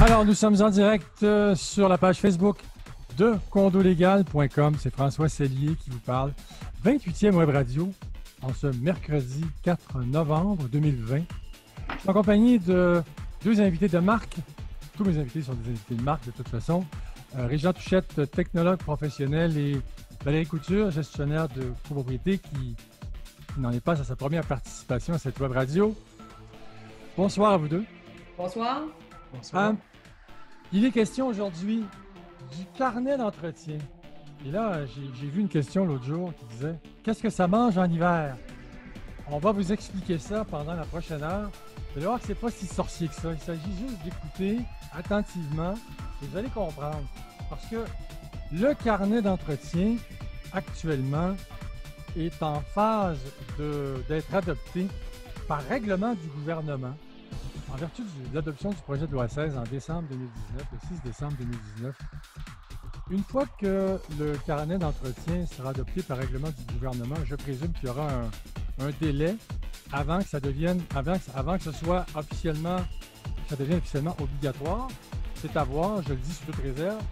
Alors, nous sommes en direct sur la page Facebook de condolégal.com. C'est François Cellier qui vous parle. 28e Web Radio en ce mercredi 4 novembre 2020. Je suis en compagnie de deux invités de marque. Tous mes invités sont des invités de marque de toute façon. Régent Touchette, technologue professionnel, et Valérie Couture, gestionnaire de copropriété qui n'en est pas à sa première participation à cette Web Radio. Bonsoir à vous deux. Bonsoir. Bonsoir. Il est question aujourd'hui du carnet d'entretien. Et là, j'ai vu une question l'autre jour qui disait « Qu'est-ce que ça mange en hiver? » On va vous expliquer ça pendant la prochaine heure. Vous allez voir que ce n'est pas si sorcier que ça. Il s'agit juste d'écouter attentivement et vous allez comprendre. Parce que le carnet d'entretien, actuellement, est en phase d'être adopté par règlement du gouvernement en vertu de l'adoption du projet de loi 16 en décembre 2019, le 6 décembre 2019. Une fois que le carnet d'entretien sera adopté par règlement du gouvernement, je présume qu'il y aura un délai avant que ça devienne, avant que ce soit officiellement, ça devienne officiellement obligatoire. C'est à voir, je le dis sous toute réserve.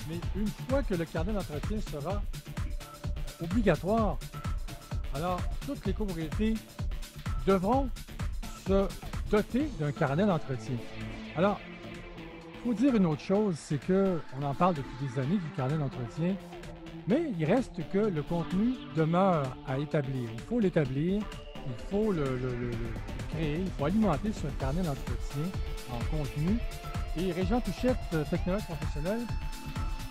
Mais une fois que le carnet d'entretien sera obligatoire, alors toutes les copropriétés devront se doté d'un carnet d'entretien. Alors, il faut dire une autre chose, c'est qu'on en parle depuis des années du carnet d'entretien, mais il reste que le contenu demeure à établir. Il faut l'établir, il faut le créer, il faut alimenter ce carnet d'entretien en contenu. Et Régent Touchette, technologue professionnel,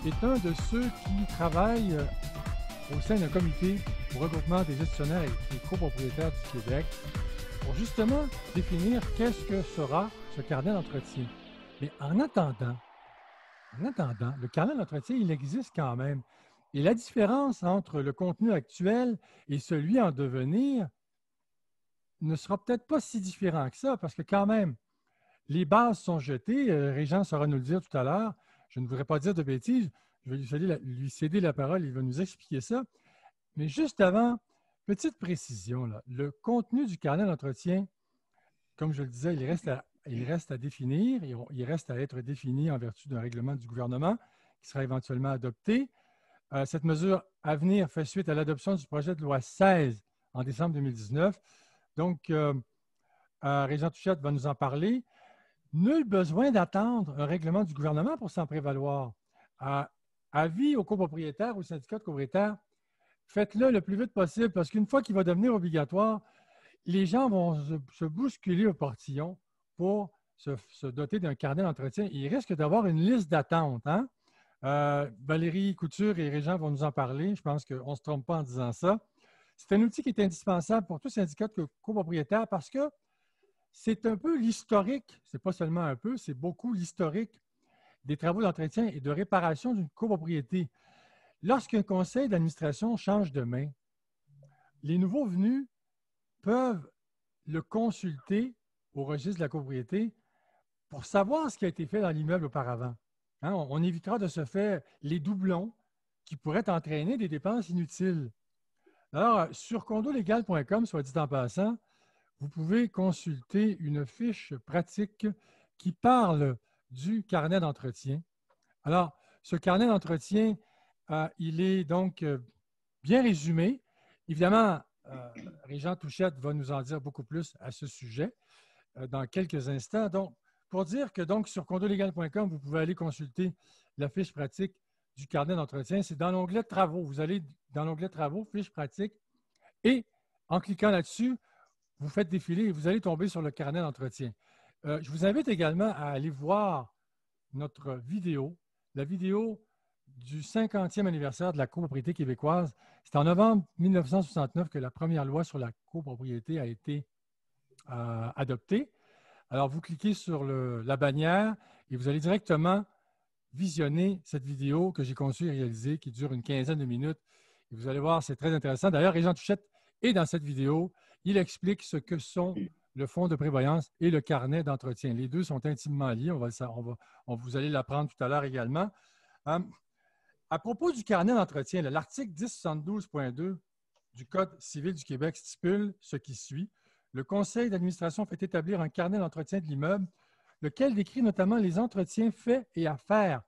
est un de ceux qui travaillent au sein d'un comité au regroupement des gestionnaires et des copropriétaires du Québec pour justement définir qu'est-ce que sera ce carnet d'entretien. Mais en attendant, le carnet d'entretien, il existe quand même. Et la différence entre le contenu actuel et celui en devenir ne sera peut-être pas si différent que ça, parce que quand même, les bases sont jetées. Régent saura nous le dire tout à l'heure. Je ne voudrais pas dire de bêtises. Je vais lui céder la parole. Il va nous expliquer ça. Mais juste avant, petite précision, là. Le contenu du carnet d'entretien, comme je le disais, il reste à définir, il reste à être défini en vertu d'un règlement du gouvernement qui sera éventuellement adopté. Cette mesure à venir fait suite à l'adoption du projet de loi 16 en décembre 2019. Donc, Régent Touchette va nous en parler. Nul besoin d'attendre un règlement du gouvernement pour s'en prévaloir. Avis aux copropriétaires, aux syndicats de copropriétaires, faites-le le plus vite possible parce qu'une fois qu'il va devenir obligatoire, les gens vont se bousculer au portillon pour se doter d'un carnet d'entretien. Il risque d'avoir une liste d'attente. Hein? Valérie Couture et Régent vont nous en parler. Je pense qu'on ne se trompe pas en disant ça. C'est un outil qui est indispensable pour tous les syndicats de copropriétaires parce que c'est un peu l'historique, c'est pas seulement un peu, c'est beaucoup l'historique des travaux d'entretien et de réparation d'une copropriété. Lorsqu'un conseil d'administration change de main, les nouveaux venus peuvent le consulter au registre de la copropriété pour savoir ce qui a été fait dans l'immeuble auparavant. Hein, on évitera de se faire les doublons qui pourraient entraîner des dépenses inutiles. Alors, sur condolégal.com, soit dit en passant, vous pouvez consulter une fiche pratique qui parle du carnet d'entretien. Alors, ce carnet d'entretien, il est donc bien résumé. Évidemment, Régent Touchette va nous en dire beaucoup plus à ce sujet dans quelques instants. Donc, pour dire que donc sur condolégal.com, vous pouvez aller consulter la fiche pratique du carnet d'entretien. C'est dans l'onglet Travaux. Vous allez dans l'onglet Travaux, fiche pratique, et en cliquant là-dessus, vous faites défiler et vous allez tomber sur le carnet d'entretien. Je vous invite également à aller voir notre vidéo, la vidéo du 50e anniversaire de la copropriété québécoise. C'est en novembre 1969 que la première loi sur la copropriété a été adoptée. Alors, vous cliquez sur la bannière et vous allez directement visionner cette vidéo que j'ai conçue et réalisée qui dure une quinzaine de minutes. Et vous allez voir, c'est très intéressant. D'ailleurs, Régent Touchette est dans cette vidéo. Il explique ce que sont le fonds de prévoyance et le carnet d'entretien. Les deux sont intimement liés. Vous allez l'apprendre tout à l'heure également. À propos du carnet d'entretien, l'article 1072.2 du Code civil du Québec stipule ce qui suit. Le conseil d'administration fait établir un carnet d'entretien de l'immeuble lequel décrit notamment les entretiens faits et à faire.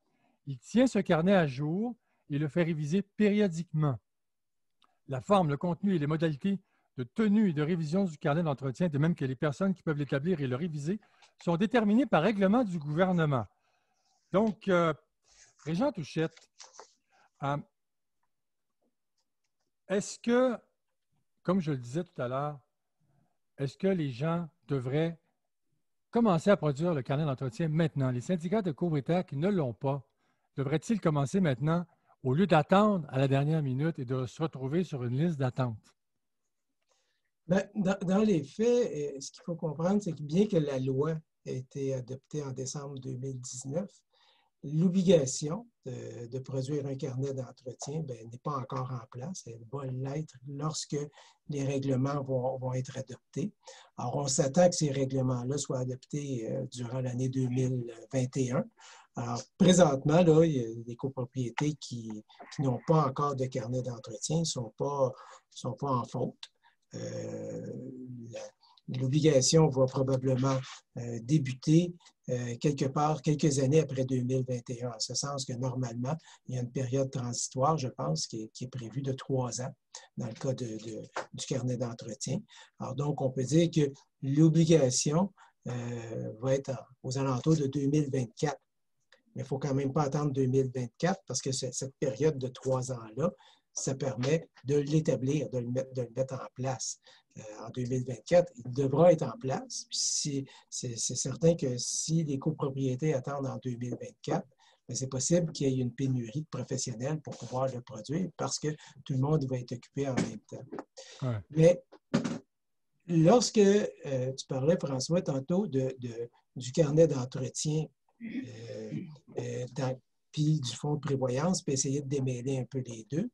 Il tient ce carnet à jour et le fait réviser périodiquement. La forme, le contenu et les modalités de tenue et de révision du carnet d'entretien, de même que les personnes qui peuvent l'établir et le réviser, sont déterminées par règlement du gouvernement. Donc, Régent Touchette, est-ce que, comme je le disais tout à l'heure, est-ce que les gens devraient commencer à produire le carnet d'entretien maintenant? Les syndicats de copropriétaires qui ne l'ont pas, devraient-ils commencer maintenant au lieu d'attendre à la dernière minute et de se retrouver sur une liste d'attente? Bien, dans les faits, ce qu'il faut comprendre, c'est que bien que la loi ait été adoptée en décembre 2019, l'obligation de produire un carnet d'entretien n'est pas encore en place. Elle va l'être lorsque les règlements vont être adoptés. Alors, on s'attend que ces règlements-là soient adoptés durant l'année 2021. Alors, présentement, là, il y a des copropriétés qui n'ont pas encore de carnet d'entretien, ne sont pas en faute. L'obligation va probablement débuter quelque part, quelques années après 2021, en ce sens que normalement, il y a une période transitoire, je pense, qui est prévue de 3 ans dans le cas du carnet d'entretien. Alors donc, on peut dire que l'obligation va être aux alentours de 2024. Mais il ne faut quand même pas attendre 2024 parce que cette période de 3 ans-là, ça permet de l'établir, de le mettre en place. En 2024, il devra être en place. C'est certain que si les copropriétés attendent en 2024, c'est possible qu'il y ait une pénurie de professionnels pour pouvoir le produire parce que tout le monde va être occupé en même temps. Ouais. Mais lorsque tu parlais, François, tantôt du carnet d'entretien puis du fonds de prévoyance, puis essayer de démêler un peu les deux,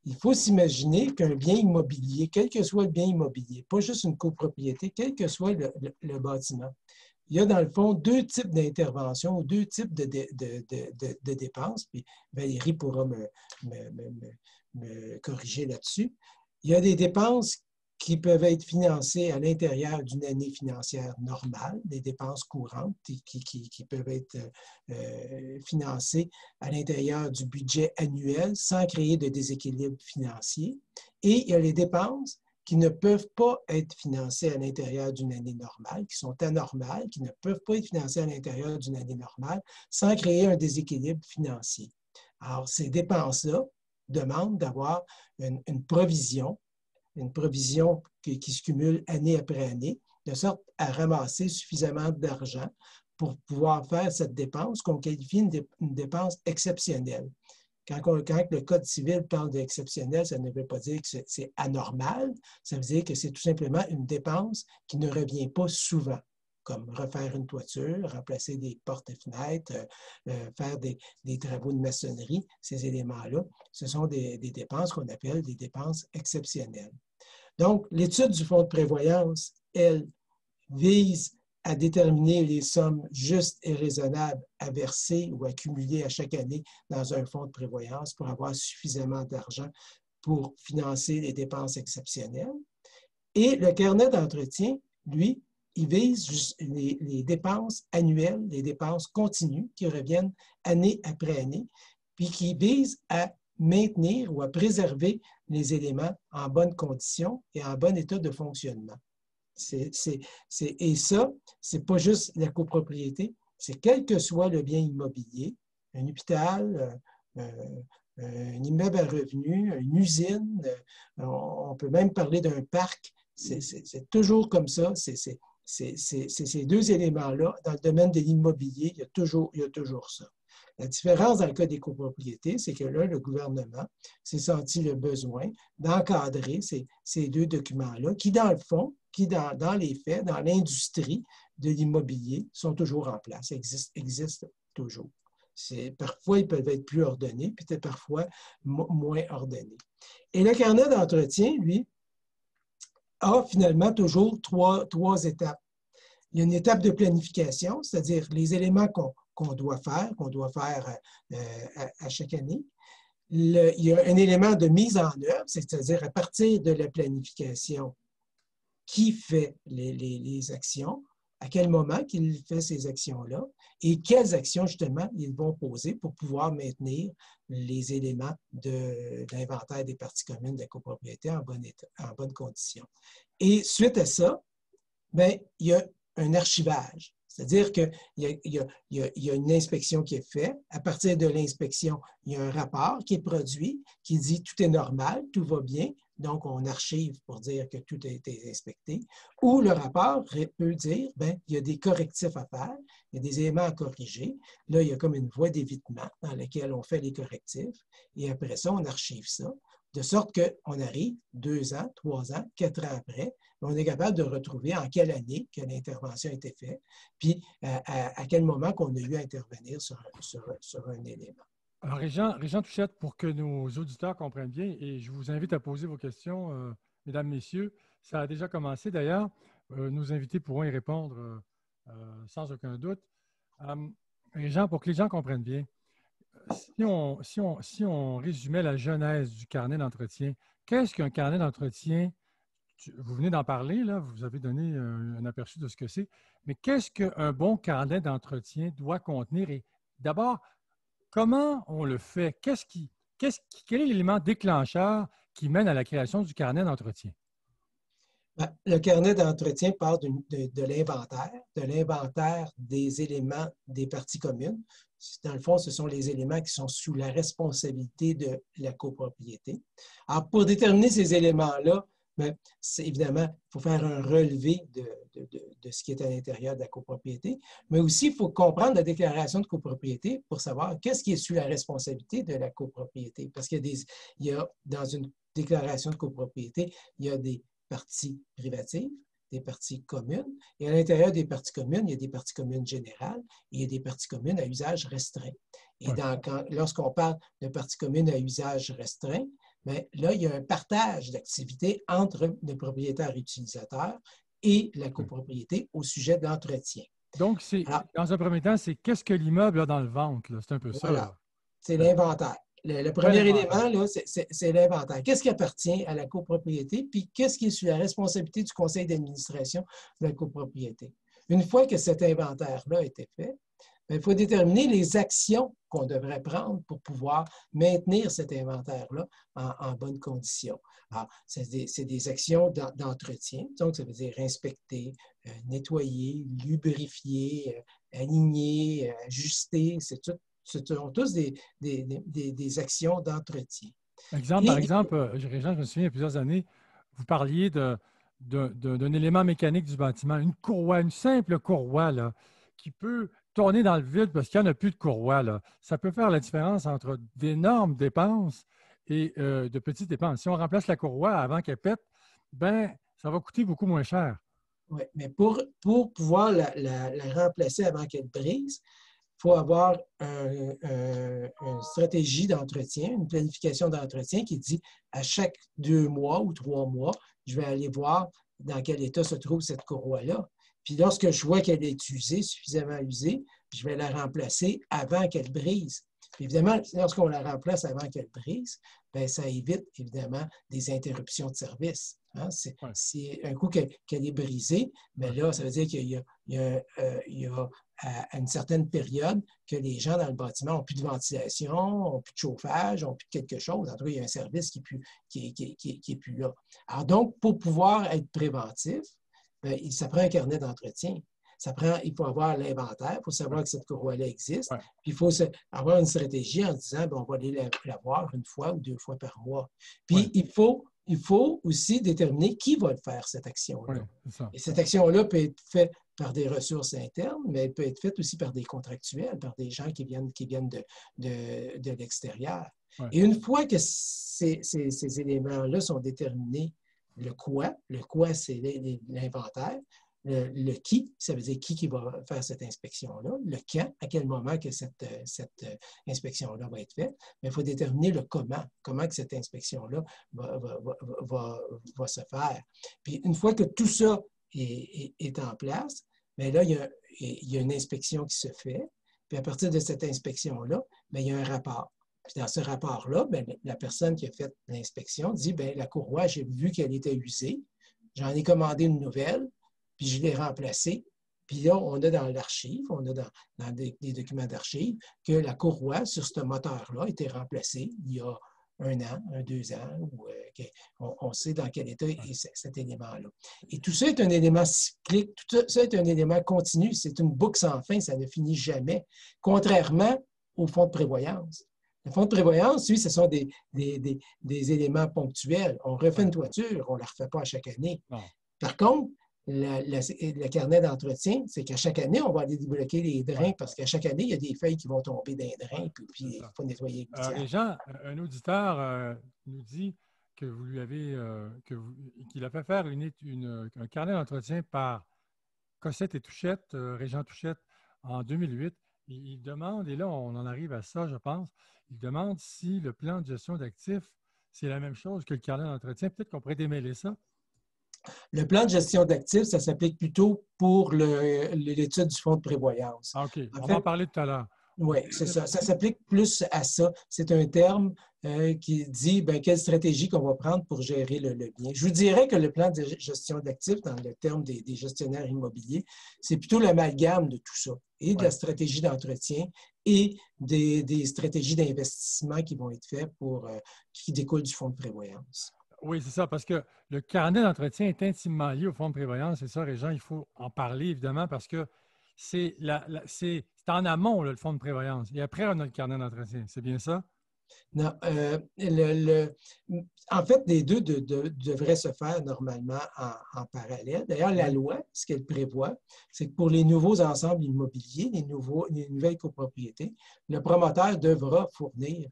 il faut s'imaginer qu'un bien immobilier, quel que soit le bien immobilier, pas juste une copropriété, quel que soit le bâtiment, il y a dans le fond 2 types d'interventions ou 2 types de dépenses, puis Valérie pourra me corriger là-dessus. Il y a des dépenses qui peuvent être financées à l'intérieur d'une année financière normale, des dépenses courantes qui peuvent être financées à l'intérieur du budget annuel sans créer de déséquilibre financier. Et il y a les dépenses qui ne peuvent pas être financées à l'intérieur d'une année normale, qui sont anormales, qui ne peuvent pas être financées à l'intérieur d'une année normale sans créer un déséquilibre financier. Alors, ces dépenses-là demandent d'avoir une provision qui se cumule année après année, de sorte à ramasser suffisamment d'argent pour pouvoir faire cette dépense qu'on qualifie une dépense exceptionnelle. Quand le Code civil parle d'exceptionnel, ça ne veut pas dire que c'est anormal, ça veut dire que c'est tout simplement une dépense qui ne revient pas souvent, comme refaire une toiture, remplacer des portes et fenêtres, faire des travaux de maçonnerie. Ces éléments-là, ce sont des dépenses qu'on appelle des dépenses exceptionnelles. Donc, l'étude du fonds de prévoyance, elle, vise à déterminer les sommes justes et raisonnables à verser ou à cumuler à chaque année dans un fonds de prévoyance pour avoir suffisamment d'argent pour financer les dépenses exceptionnelles. Et le carnet d'entretien, lui, il vise les dépenses annuelles, les dépenses continues qui reviennent année après année, puis qui visent à maintenir ou à préserver les éléments en bonne condition et en bon état de fonctionnement. Et ça, ce n'est pas juste la copropriété, c'est quel que soit le bien immobilier, un hôpital, un immeuble à revenus, une usine, on peut même parler d'un parc, c'est toujours comme ça, c'est ces 2 éléments-là. Dans le domaine de l'immobilier, il y a toujours ça. La différence dans le cas des copropriétés, c'est que là, le gouvernement s'est senti le besoin d'encadrer ces 2 documents-là qui, dans le fond, dans les faits, dans l'industrie de l'immobilier, sont toujours en place, existent toujours. Parfois, ils peuvent être plus ordonnés, peut-être parfois moins ordonnés. Et le carnet d'entretien, lui, a finalement toujours trois étapes. Il y a une étape de planification, c'est-à-dire les éléments qu'on doit faire à chaque année. Il y a un élément de mise en œuvre, c'est-à-dire à partir de la planification, qui fait les actions. à quel moment qu'il fait ces actions-là et quelles actions, justement, ils vont poser pour pouvoir maintenir les éléments d'inventaire des parties communes de la copropriété en bon état, en bonne condition. Et suite à ça, bien, il y a un archivage. C'est-à-dire qu'il y a une inspection qui est faite. À partir de l'inspection, il y a un rapport qui est produit qui dit tout est normal, tout va bien. Donc, on archive pour dire que tout a été inspecté. Ou le rapport peut dire, bien, il y a des correctifs à faire, il y a des éléments à corriger. Là, il y a comme une voie d'évitement dans laquelle on fait les correctifs. Et après ça, on archive ça. De sorte qu'on arrive 2 ans, 3 ans, 4 ans après, on est capable de retrouver en quelle année que l'intervention a été faite, puis à quel moment qu'on a eu à intervenir sur un élément. Alors, Régent Touchette, pour que nos auditeurs comprennent bien, et je vous invite à poser vos questions, mesdames, messieurs, ça a déjà commencé d'ailleurs. Nos invités pourront y répondre sans aucun doute. Régent, pour que les gens comprennent bien, si on résumait la genèse du carnet d'entretien, qu'est-ce qu'un carnet d'entretien? Vous venez d'en parler, là, vous avez donné un aperçu de ce que c'est, mais qu'est-ce qu'un bon carnet d'entretien doit contenir? Et d'abord, comment on le fait? Quel est l'élément déclencheur qui mène à la création du carnet d'entretien? Le carnet d'entretien part de l'inventaire des éléments des parties communes. Dans le fond, ce sont les éléments qui sont sous la responsabilité de la copropriété. Alors, pour déterminer ces éléments-là, évidemment, il faut faire un relevé de ce qui est à l'intérieur de la copropriété, mais aussi, il faut comprendre la déclaration de copropriété pour savoir qu'est-ce qui est sous la responsabilité de la copropriété. Parce qu'il y a dans une déclaration de copropriété, il y a des parties privatives, des parties communes, et à l'intérieur des parties communes, il y a des parties communes générales et il y a des parties communes à usage restreint. Et lorsqu'on parle de parties communes à usage restreint, bien, là, il y a un partage d'activités entre le propriétaire utilisateur et la copropriété au sujet de l'entretien. Donc, dans un premier temps, c'est qu'est-ce que l'immeuble a dans le ventre? C'est un peu ça. Voilà, c'est l'inventaire. Le premier élément, là, c'est l'inventaire. Qu'est-ce qui appartient à la copropriété, puis qu'est-ce qui est sous la responsabilité du conseil d'administration de la copropriété? Une fois que cet inventaire-là a été fait, il faut déterminer les actions qu'on devrait prendre pour pouvoir maintenir cet inventaire-là en bonne condition. C'est des actions d'entretien, donc ça veut dire inspecter, nettoyer, lubrifier, aligner, ajuster, ce sont tous des actions d'entretien. Par exemple, Régent, je me souviens, il y a plusieurs années, vous parliez d'un élément mécanique du bâtiment, une courroie, une simple courroie là, qui peut tourner dans le vide parce qu'il n'y en a plus de courroie. Là. Ça peut faire la différence entre d'énormes dépenses et de petites dépenses. Si on remplace la courroie avant qu'elle pète, ben, ça va coûter beaucoup moins cher. Oui, mais pour pouvoir la remplacer avant qu'elle brise, il faut avoir une stratégie d'entretien, une planification d'entretien qui dit à chaque 2 mois ou 3 mois, je vais aller voir dans quel état se trouve cette courroie-là. Puis lorsque je vois qu'elle est usée, suffisamment usée, je vais la remplacer avant qu'elle brise. Puis évidemment, lorsqu'on la remplace avant qu'elle brise, bien, ça évite évidemment des interruptions de service. Hein? C'est un coup qu'elle est brisée, bien là, ça veut dire qu'il y a à une certaine période que les gens dans le bâtiment n'ont plus de ventilation, n'ont plus de chauffage, n'ont plus de quelque chose. En tout cas, il y a un service qui n'est plus là. Alors donc, pour pouvoir être préventif, ça prend un carnet d'entretien. Il faut avoir l'inventaire, il faut savoir que cette courroie-là existe, puis il faut avoir une stratégie en disant, on va aller la voir 1 fois ou 2 fois par mois. Puis il faut aussi déterminer qui va le faire, cette action-là. Et cette action-là peut être faite par des ressources internes, mais elle peut être faite aussi par des contractuels, par des gens qui viennent de l'extérieur. Et une fois que ces éléments-là sont déterminés, le quoi, c'est l'inventaire. Le qui, ça veut dire qui va faire cette inspection-là. Le quand, à quel moment que cette inspection-là va être faite. Mais il faut déterminer le comment que cette inspection-là va se faire. Puis une fois que tout ça est en place, bien là, il y a une inspection qui se fait. Puis à partir de cette inspection-là, bien, il y a un rapport. Puis dans ce rapport-là, bien, la personne qui a fait l'inspection dit, bien, la courroie, j'ai vu qu'elle était usée, j'en ai commandé une nouvelle, puis je l'ai remplacée Puis là, on a dans l'archive, on a dans des documents d'archives, que la courroie sur ce moteur-là a été remplacée il y a 1 an, 2 ans, on sait dans quel état est cet élément-là. Et tout ça est un élément cyclique, tout ça est un élément continu, c'est une boucle sans fin, ça ne finit jamais, contrairement au fonds de prévoyance. Le fonds de prévoyance, lui, ce sont des éléments ponctuels. On refait une toiture, on ne la refait pas à chaque année. Non. Par contre, le carnet d'entretien, c'est qu'à chaque année, on va aller débloquer les drains parce qu'à chaque année, il y a des feuilles qui vont tomber dans les drains, puis il faut nettoyer les gouttières. Régent, un auditeur nous dit que vous lui avez qu'il a fait faire un carnet d'entretien par Cossette et Touchette, Régent Touchette, en 2008. Il demande, et là, on en arrive à ça, je pense, il demande si le plan de gestion d'actifs, c'est la même chose que le carnet d'entretien. Peut-être qu'on pourrait démêler ça. Le plan de gestion d'actifs, ça s'applique plutôt pour l'étude du fonds de prévoyance. Ah, OK. On va en parler tout à l'heure. Oui, c'est ça. Ça s'applique plus à ça. C'est un terme qui dit quelle stratégie qu'on va prendre pour gérer le bien. Je vous dirais que le plan de gestion d'actifs, dans le terme des gestionnaires immobiliers, c'est plutôt l'amalgame de tout ça, et de la stratégie d'entretien et des stratégies d'investissement qui vont être faites qui découlent du fonds de prévoyance. Oui, c'est ça, parce que le carnet d'entretien est intimement lié au fonds de prévoyance. C'est ça, Régent, il faut en parler, évidemment, parce que c'est en amont, là, le fonds de prévoyance. Et après, on a le carnet d'entretien. C'est bien ça? Non. En fait, les deux devraient se faire normalement en parallèle. D'ailleurs, la loi, ce qu'elle prévoit, c'est que pour les nouveaux ensembles immobiliers, les nouvelles copropriétés, le promoteur devra fournir,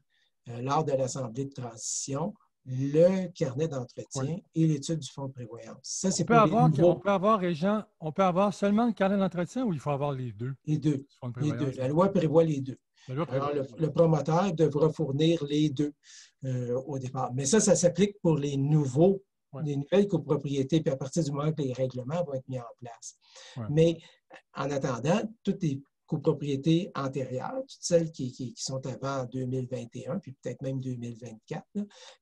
lors de l'Assemblée de transition, le carnet d'entretien et l'étude du fonds de prévoyance. Ça, c'est pour les nouveaux. On peut avoir, Régent, on peut avoir seulement le carnet d'entretien ou il faut avoir les deux? Les deux. La loi prévoit les deux. Alors, le promoteur devra fournir les deux au départ. Mais ça s'applique pour les nouvelles copropriétés, puis à partir du moment que les règlements vont être mis en place. Mais en attendant, toutes les copropriétés antérieures, toutes celles qui sont avant 2021, puis peut-être même 2024,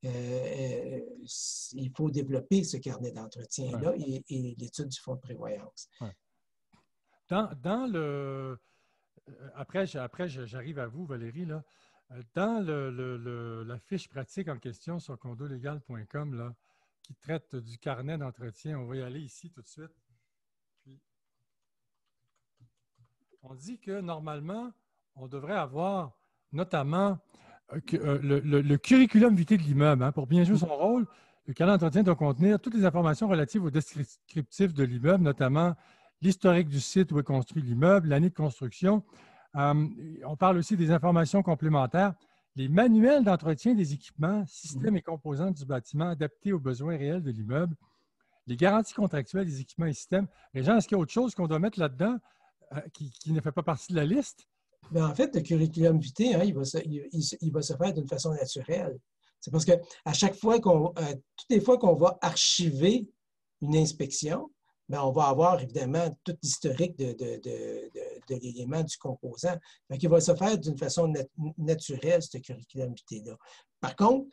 il faut développer ce carnet d'entretien-là et l'étude du fonds de prévoyance. Dans le... Après, j'arrive à vous, Valérie. Là. Dans la fiche pratique en question sur condolégal.com, qui traite du carnet d'entretien, on va y aller ici tout de suite. Puis, on dit que normalement, on devrait avoir notamment le curriculum vitae de l'immeuble. Hein, pour bien jouer son rôle, le carnet d'entretien doit contenir toutes les informations relatives au descriptif de l'immeuble, notamment l'historique du site où est construit l'immeuble, l'année de construction. On parle aussi des informations complémentaires, les manuels d'entretien des équipements, systèmes et composants du bâtiment adaptés aux besoins réels de l'immeuble, les garanties contractuelles des équipements et systèmes. Régent, est-ce qu'il y a autre chose qu'on doit mettre là-dedans qui ne fait pas partie de la liste? En fait, le curriculum vitae, il va se faire d'une façon naturelle. C'est parce qu'à chaque fois toutes les fois qu'on va archiver une inspection, on va avoir évidemment tout l'historique de l'élément du composant. Donc, il va se faire d'une façon naturelle, ce curriculum vitae-là. Par contre,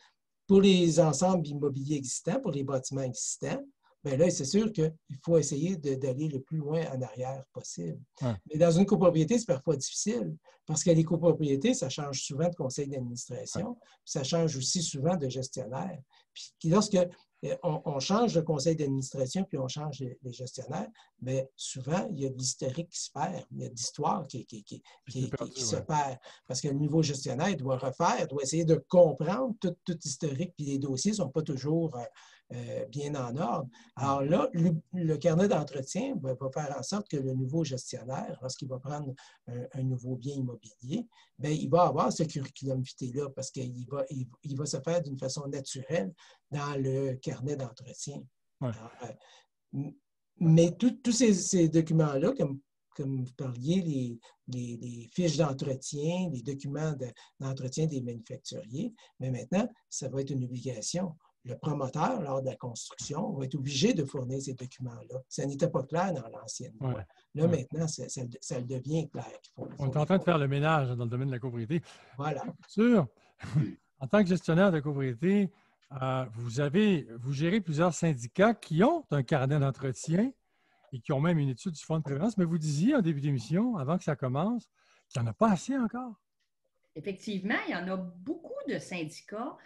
pour les ensembles immobiliers existants, pour les bâtiments existants, là, c'est sûr qu'il faut essayer d'aller le plus loin en arrière possible. Mais dans une copropriété, c'est parfois difficile parce que les copropriétés, ça change souvent de conseil d'administration, puis ça change aussi souvent de gestionnaire. Puis lorsque on change de conseil d'administration puis on change les gestionnaires, mais souvent, il y a de l'historique qui se perd. Il y a de l'histoire qui se perd. Parce que le nouveau gestionnaire doit essayer de comprendre tout l'historique, puis les dossiers ne sont pas toujours bien en ordre. Alors là, le carnet d'entretien va faire en sorte que le nouveau gestionnaire, lorsqu'il va prendre un nouveau bien immobilier, il va avoir ce curriculum vitae-là parce qu'il va se faire d'une façon naturelle dans le carnet d'entretien. Mais tous ces documents-là, comme vous parliez, les fiches d'entretien, les documents d'entretien des manufacturiers, mais maintenant, ça va être une obligation. Le promoteur, lors de la construction, va être obligé de fournir ces documents-là. Ça n'était pas clair dans l'ancienne loi. Là, maintenant, ça le devient clair. On est en train de faire le ménage dans le domaine de la copropriété. Voilà. Sûr. En tant que gestionnaire de copropriété, vous gérez plusieurs syndicats qui ont un carnet d'entretien et qui ont même une étude du fonds de prévoyance. Mais vous disiez en début d'émission, avant que ça commence, qu'il n'y en a pas assez encore. Effectivement, il y en a beaucoup de syndicats.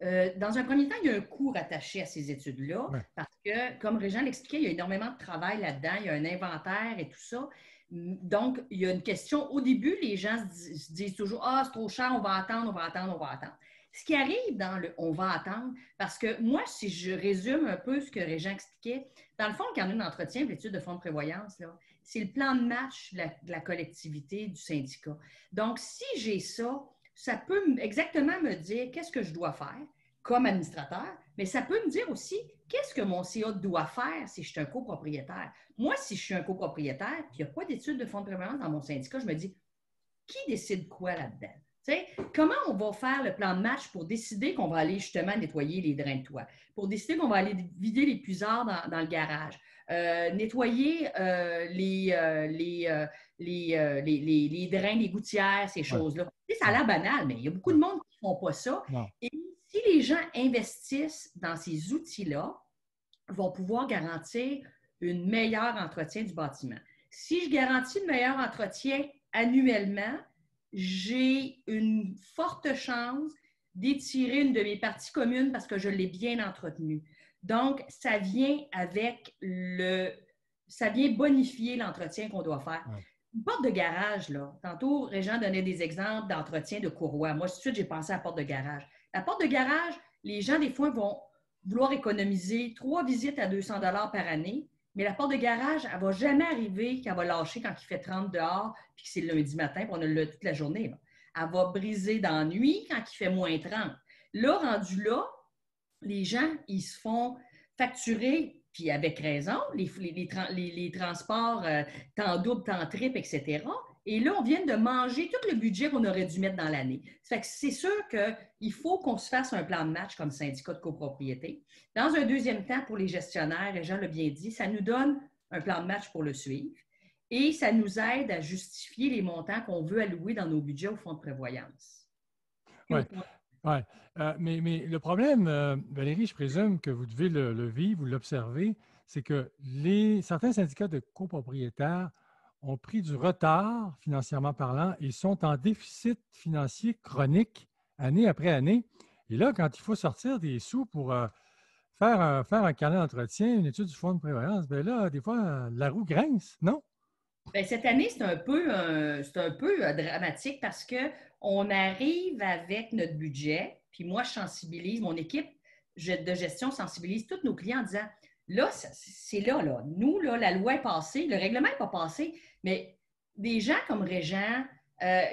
Dans un premier temps, il y a un coût rattaché à ces études-là, parce que, comme Régent l'expliquait, il y a énormément de travail là-dedans, il y a un inventaire et tout ça. Donc, il y a une question. Au début, les gens se disent toujours: « Ah, c'est trop cher, on va attendre, on va attendre, on va attendre. » Ce qui arrive dans le « on va attendre », parce que moi, si je résume un peu ce que Régent expliquait, dans le fond, le carnet d'entretien, l'étude de fonds de prévoyance, c'est le plan de match de la collectivité, du syndicat. Donc, si j'ai ça, ça peut exactement me dire qu'est-ce que je dois faire comme administrateur, mais ça peut me dire aussi qu'est-ce que mon CA doit faire si je suis un copropriétaire. Moi, si je suis un copropriétaire, puis il n'y a pas d'études de fonds de prévoyance dans mon syndicat, je me dis, qui décide quoi là-dedans? T'sais, comment on va faire le plan de match pour décider qu'on va aller justement nettoyer les drains de toit, pour décider qu'on va aller vider les puisards dans le garage, nettoyer les drains, les gouttières, ces choses-là. Ça a l'air banal, mais il y a beaucoup de monde qui ne font pas ça. Non. Et si les gens investissent dans ces outils-là, vont pouvoir garantir un meilleur entretien du bâtiment. Si je garantis le meilleur entretien annuellement, j'ai une forte chance d'étirer une de mes parties communes parce que je l'ai bien entretenue. Donc, ça vient bonifier l'entretien qu'on doit faire. Ouais. Une porte de garage, là. Tantôt, Régent donnait des exemples d'entretien de courroie. Moi, tout de suite, j'ai pensé à la porte de garage. La porte de garage, les gens, des fois, vont vouloir économiser 3 visites à 200 $ par année, mais la porte de garage, elle ne va jamais arriver qu'elle va lâcher quand il fait 30 dehors, puis que c'est le lundi matin, puis on a toute la journée. Là. Elle va briser dans la nuit quand il fait moins 30. Là, rendu là, les gens, ils se font facturer, puis avec raison, les transports temps double, temps triple, etc. Et là, on vient de manger tout le budget qu'on aurait dû mettre dans l'année. Ça fait que c'est sûr qu'il faut qu'on se fasse un plan de match comme syndicat de copropriété. Dans un deuxième temps, pour les gestionnaires, et Jean l'a bien dit, ça nous donne un plan de match pour le suivre et ça nous aide à justifier les montants qu'on veut allouer dans nos budgets au fonds de prévoyance. Oui. Ouais. Mais le problème, Valérie, je présume que vous devez le vivre, vous l'observez, c'est que certains syndicats de copropriétaires ont pris du retard financièrement parlant et sont en déficit financier chronique année après année. Et là, quand il faut sortir des sous pour faire un carnet d'entretien, une étude du fonds de prévoyance, bien là, des fois, la roue grince, non? Bien, cette année, c'est un peu dramatique parce qu'on arrive avec notre budget, puis moi, je sensibilise, mon équipe de gestion sensibilise tous nos clients en disant, là, c'est là. Nous, là, la loi est passée, le règlement n'est pas passé, mais des gens comme Régent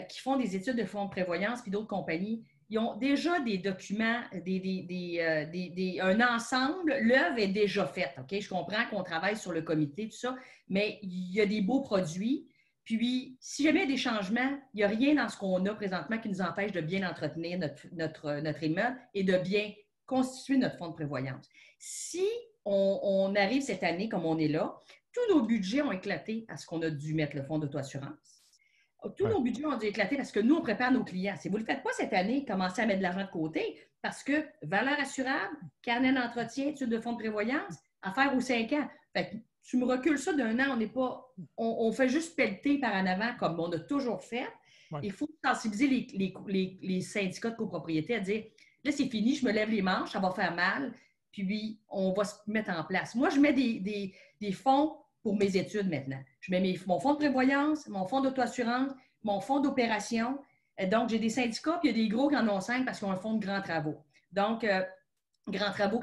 qui font des études de fonds de prévoyance puis d'autres compagnies, ils ont déjà des documents, un ensemble. L'œuvre est déjà faite. OK? Je comprends qu'on travaille sur le comité, tout ça, mais il y a des beaux produits. Puis, si jamais il y a des changements, il n'y a rien dans ce qu'on a présentement qui nous empêche de bien entretenir notre immeuble et de bien constituer notre fonds de prévoyance. Si on arrive cette année comme on est là, tous nos budgets ont éclaté à ce qu'on a dû mettre le fonds d'auto-assurance. Tous nos budgets ont dû éclater parce que nous, on prépare nos clients. Si vous ne le faites pas cette année, commencez à mettre de l'argent de côté parce que valeur assurable, carnet d'entretien, étude de fonds de prévoyance, affaire aux 5 ans. Fait que tu me recules ça d'un an, on fait juste pelleter par en avant comme on a toujours fait. Ouais. Il faut sensibiliser les syndicats de copropriété à dire, là, c'est fini, je me lève les manches, ça va faire mal, puis on va se mettre en place. Moi, je mets des fonds pour mes études maintenant. Je mets mon fonds de prévoyance, mon fonds d'auto-assurance, mon fonds d'opération. Donc, j'ai des syndicats, puis il y a des gros qui en ont 5 parce qu'ils ont un fonds de grands travaux. Donc, grands travaux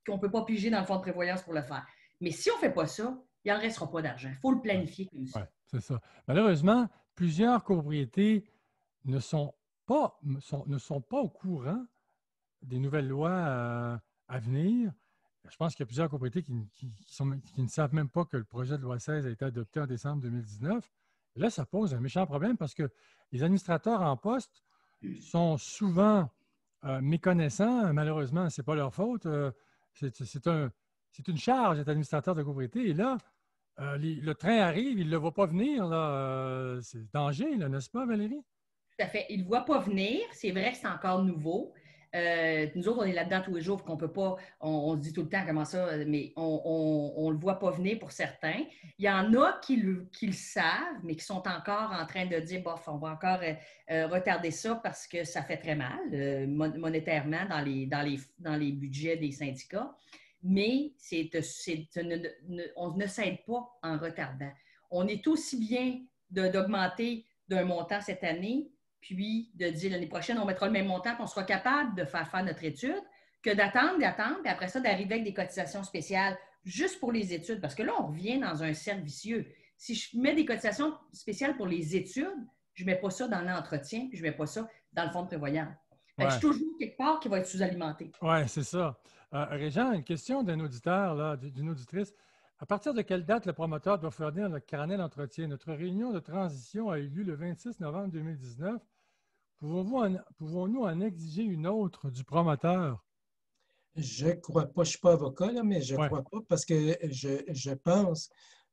qu'on ne peut pas piger dans le fonds de prévoyance pour le faire. Mais si on ne fait pas ça, il n'en restera pas d'argent. Il faut le planifier comme ça. Oui, c'est ça. Malheureusement, plusieurs copropriétés ne sont pas au courant des nouvelles lois à venir. Je pense qu'il y a plusieurs copropriétés qui ne savent même pas que le projet de loi 16 a été adopté en décembre 2019. Et là, ça pose un méchant problème parce que les administrateurs en poste sont souvent méconnaissants. Malheureusement, ce n'est pas leur faute. C'est une charge d'être administrateur de copropriété. Et là, le train arrive, il ne le voit pas venir. C'est danger, n'est-ce pas, Valérie? Tout à fait. Il ne le voit pas venir. C'est vrai que c'est encore nouveau. Nous autres, on est là-dedans tous les jours, qu'on peut pas, on se dit tout le temps comment ça, mais on le voit pas venir pour certains. Il y en a qui le savent, mais qui sont encore en train de dire, bof, on va encore retarder ça parce que ça fait très mal monétairement dans les budgets des syndicats. Mais on ne s'aide pas en retardant. On est aussi bien d'augmenter d'un montant cette année, puis de dire l'année prochaine, on mettra le même montant, puis on sera capable de faire notre étude, que d'attendre, puis après ça, d'arriver avec des cotisations spéciales juste pour les études. Parce que là, on revient dans un cercle vicieux. Si je mets des cotisations spéciales pour les études, je ne mets pas ça dans l'entretien, puis je ne mets pas ça dans le fonds de prévoyance. Je suis toujours quelque part qui va être sous-alimenté. Oui, c'est ça. Régent, une question d'un auditeur, là, d'une auditrice. À partir de quelle date le promoteur doit fournir le carnet d'entretien? Notre réunion de transition a eu lieu le 26 novembre 2019. Pouvons-nous en exiger une autre du promoteur? Je ne crois pas, je ne suis pas avocat, là, mais je ne crois pas parce que je pense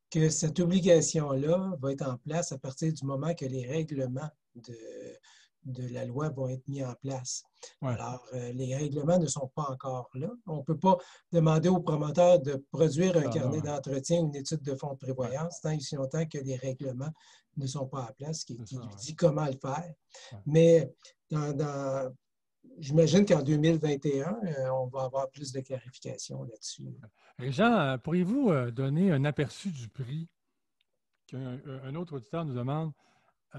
que cette obligation-là va être en place à partir du moment que les règlements de la loi vont être mis en place. Ouais. Alors, les règlements ne sont pas encore là. On ne peut pas demander au promoteur de produire un carnet d'entretien ou une étude de fonds de prévoyance tant et si longtemps que les règlements ne sont pas en place, qui dit comment le faire. Ouais. Mais j'imagine qu'en 2021, on va avoir plus de clarification là-dessus. Régent, pourriez-vous donner un aperçu du prix qu'un autre auditeur nous demande?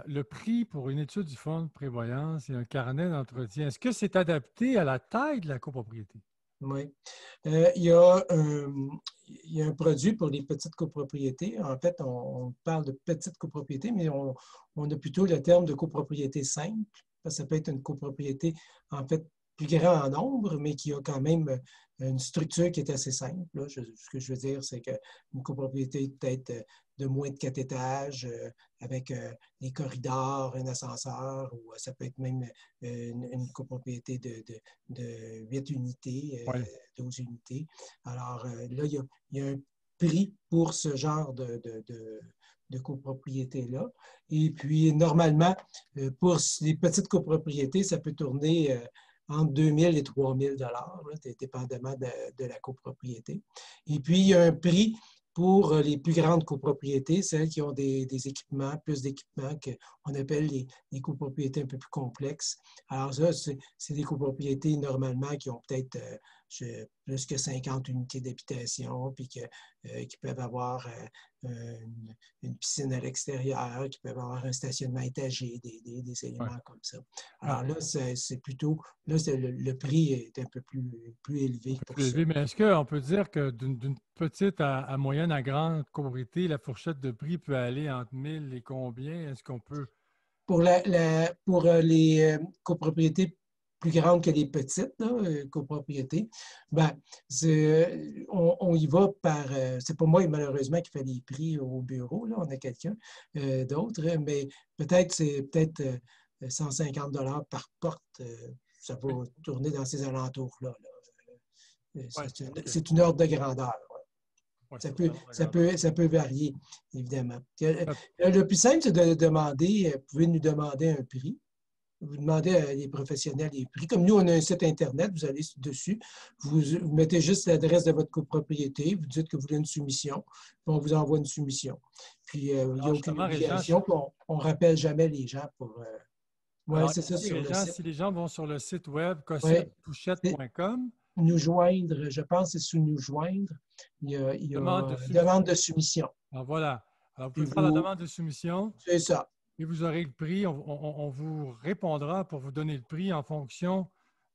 Le prix pour une étude du fonds de prévoyance et un carnet d'entretien, est-ce que c'est adapté à la taille de la copropriété? Oui. Il y a un produit pour les petites copropriétés. En fait, on parle de petites copropriétés, mais on a plutôt le terme de copropriété simple. Ça peut être une copropriété, en fait, plus grand en nombre, mais qui a quand même une structure qui est assez simple. Là. Ce que je veux dire, c'est qu'une copropriété peut-être de moins de 4 étages, avec des corridors, un ascenseur, ou ça peut être même une copropriété de 8 unités, 12 unités. Alors là, il y a un prix pour ce genre de copropriété-là. Et puis, normalement, pour les petites copropriétés, ça peut tourner entre 2 000 et 3 000 $, dépendamment de la copropriété. Et puis, il y a un prix pour les plus grandes copropriétés, celles qui ont des équipements, plus d'équipements qu'on appelle les copropriétés un peu plus complexes. Alors ça, c'est des copropriétés normalement qui ont peut-être plus que 50 unités d'habitation, puis qui peuvent avoir une piscine à l'extérieur, qui peuvent avoir un stationnement étagé, des éléments comme ça. Alors là, c'est plutôt, là, le prix est un peu plus élevé pour ça. Mais est-ce qu'on peut dire que d'une petite à moyenne à grande copropriété, la fourchette de prix peut aller entre 1000 et combien? Est-ce qu'on peut... Pour les copropriétés plus grandes que les petites copropriétés, ben, on y va par... c'est pas moi, malheureusement, qui fait les prix au bureau. Là, on a quelqu'un d'autre, mais c'est peut-être 150 $ par porte. Ça va tourner dans ces alentours-là. C'est une ordre de grandeur. Ouais, ça peut varier, évidemment. Le plus simple, c'est de demander, vous pouvez nous demander un prix. Vous demandez à les professionnels les prix. Comme nous, on a un site Internet, vous allez dessus, vous mettez juste l'adresse de votre copropriété, vous dites que vous voulez une soumission, puis on vous envoie une soumission. Puis, il n'y a aucune obligation, puis on ne rappelle jamais les gens pour... c'est ça, sur le site. Si les gens vont sur le site web cossettepouchette.com, nous joindre, je pense que c'est sous nous joindre, il y a demande de soumission. Alors voilà. Alors, vous pouvez faire la demande de soumission. C'est ça. Et vous aurez le prix. On vous répondra pour vous donner le prix en fonction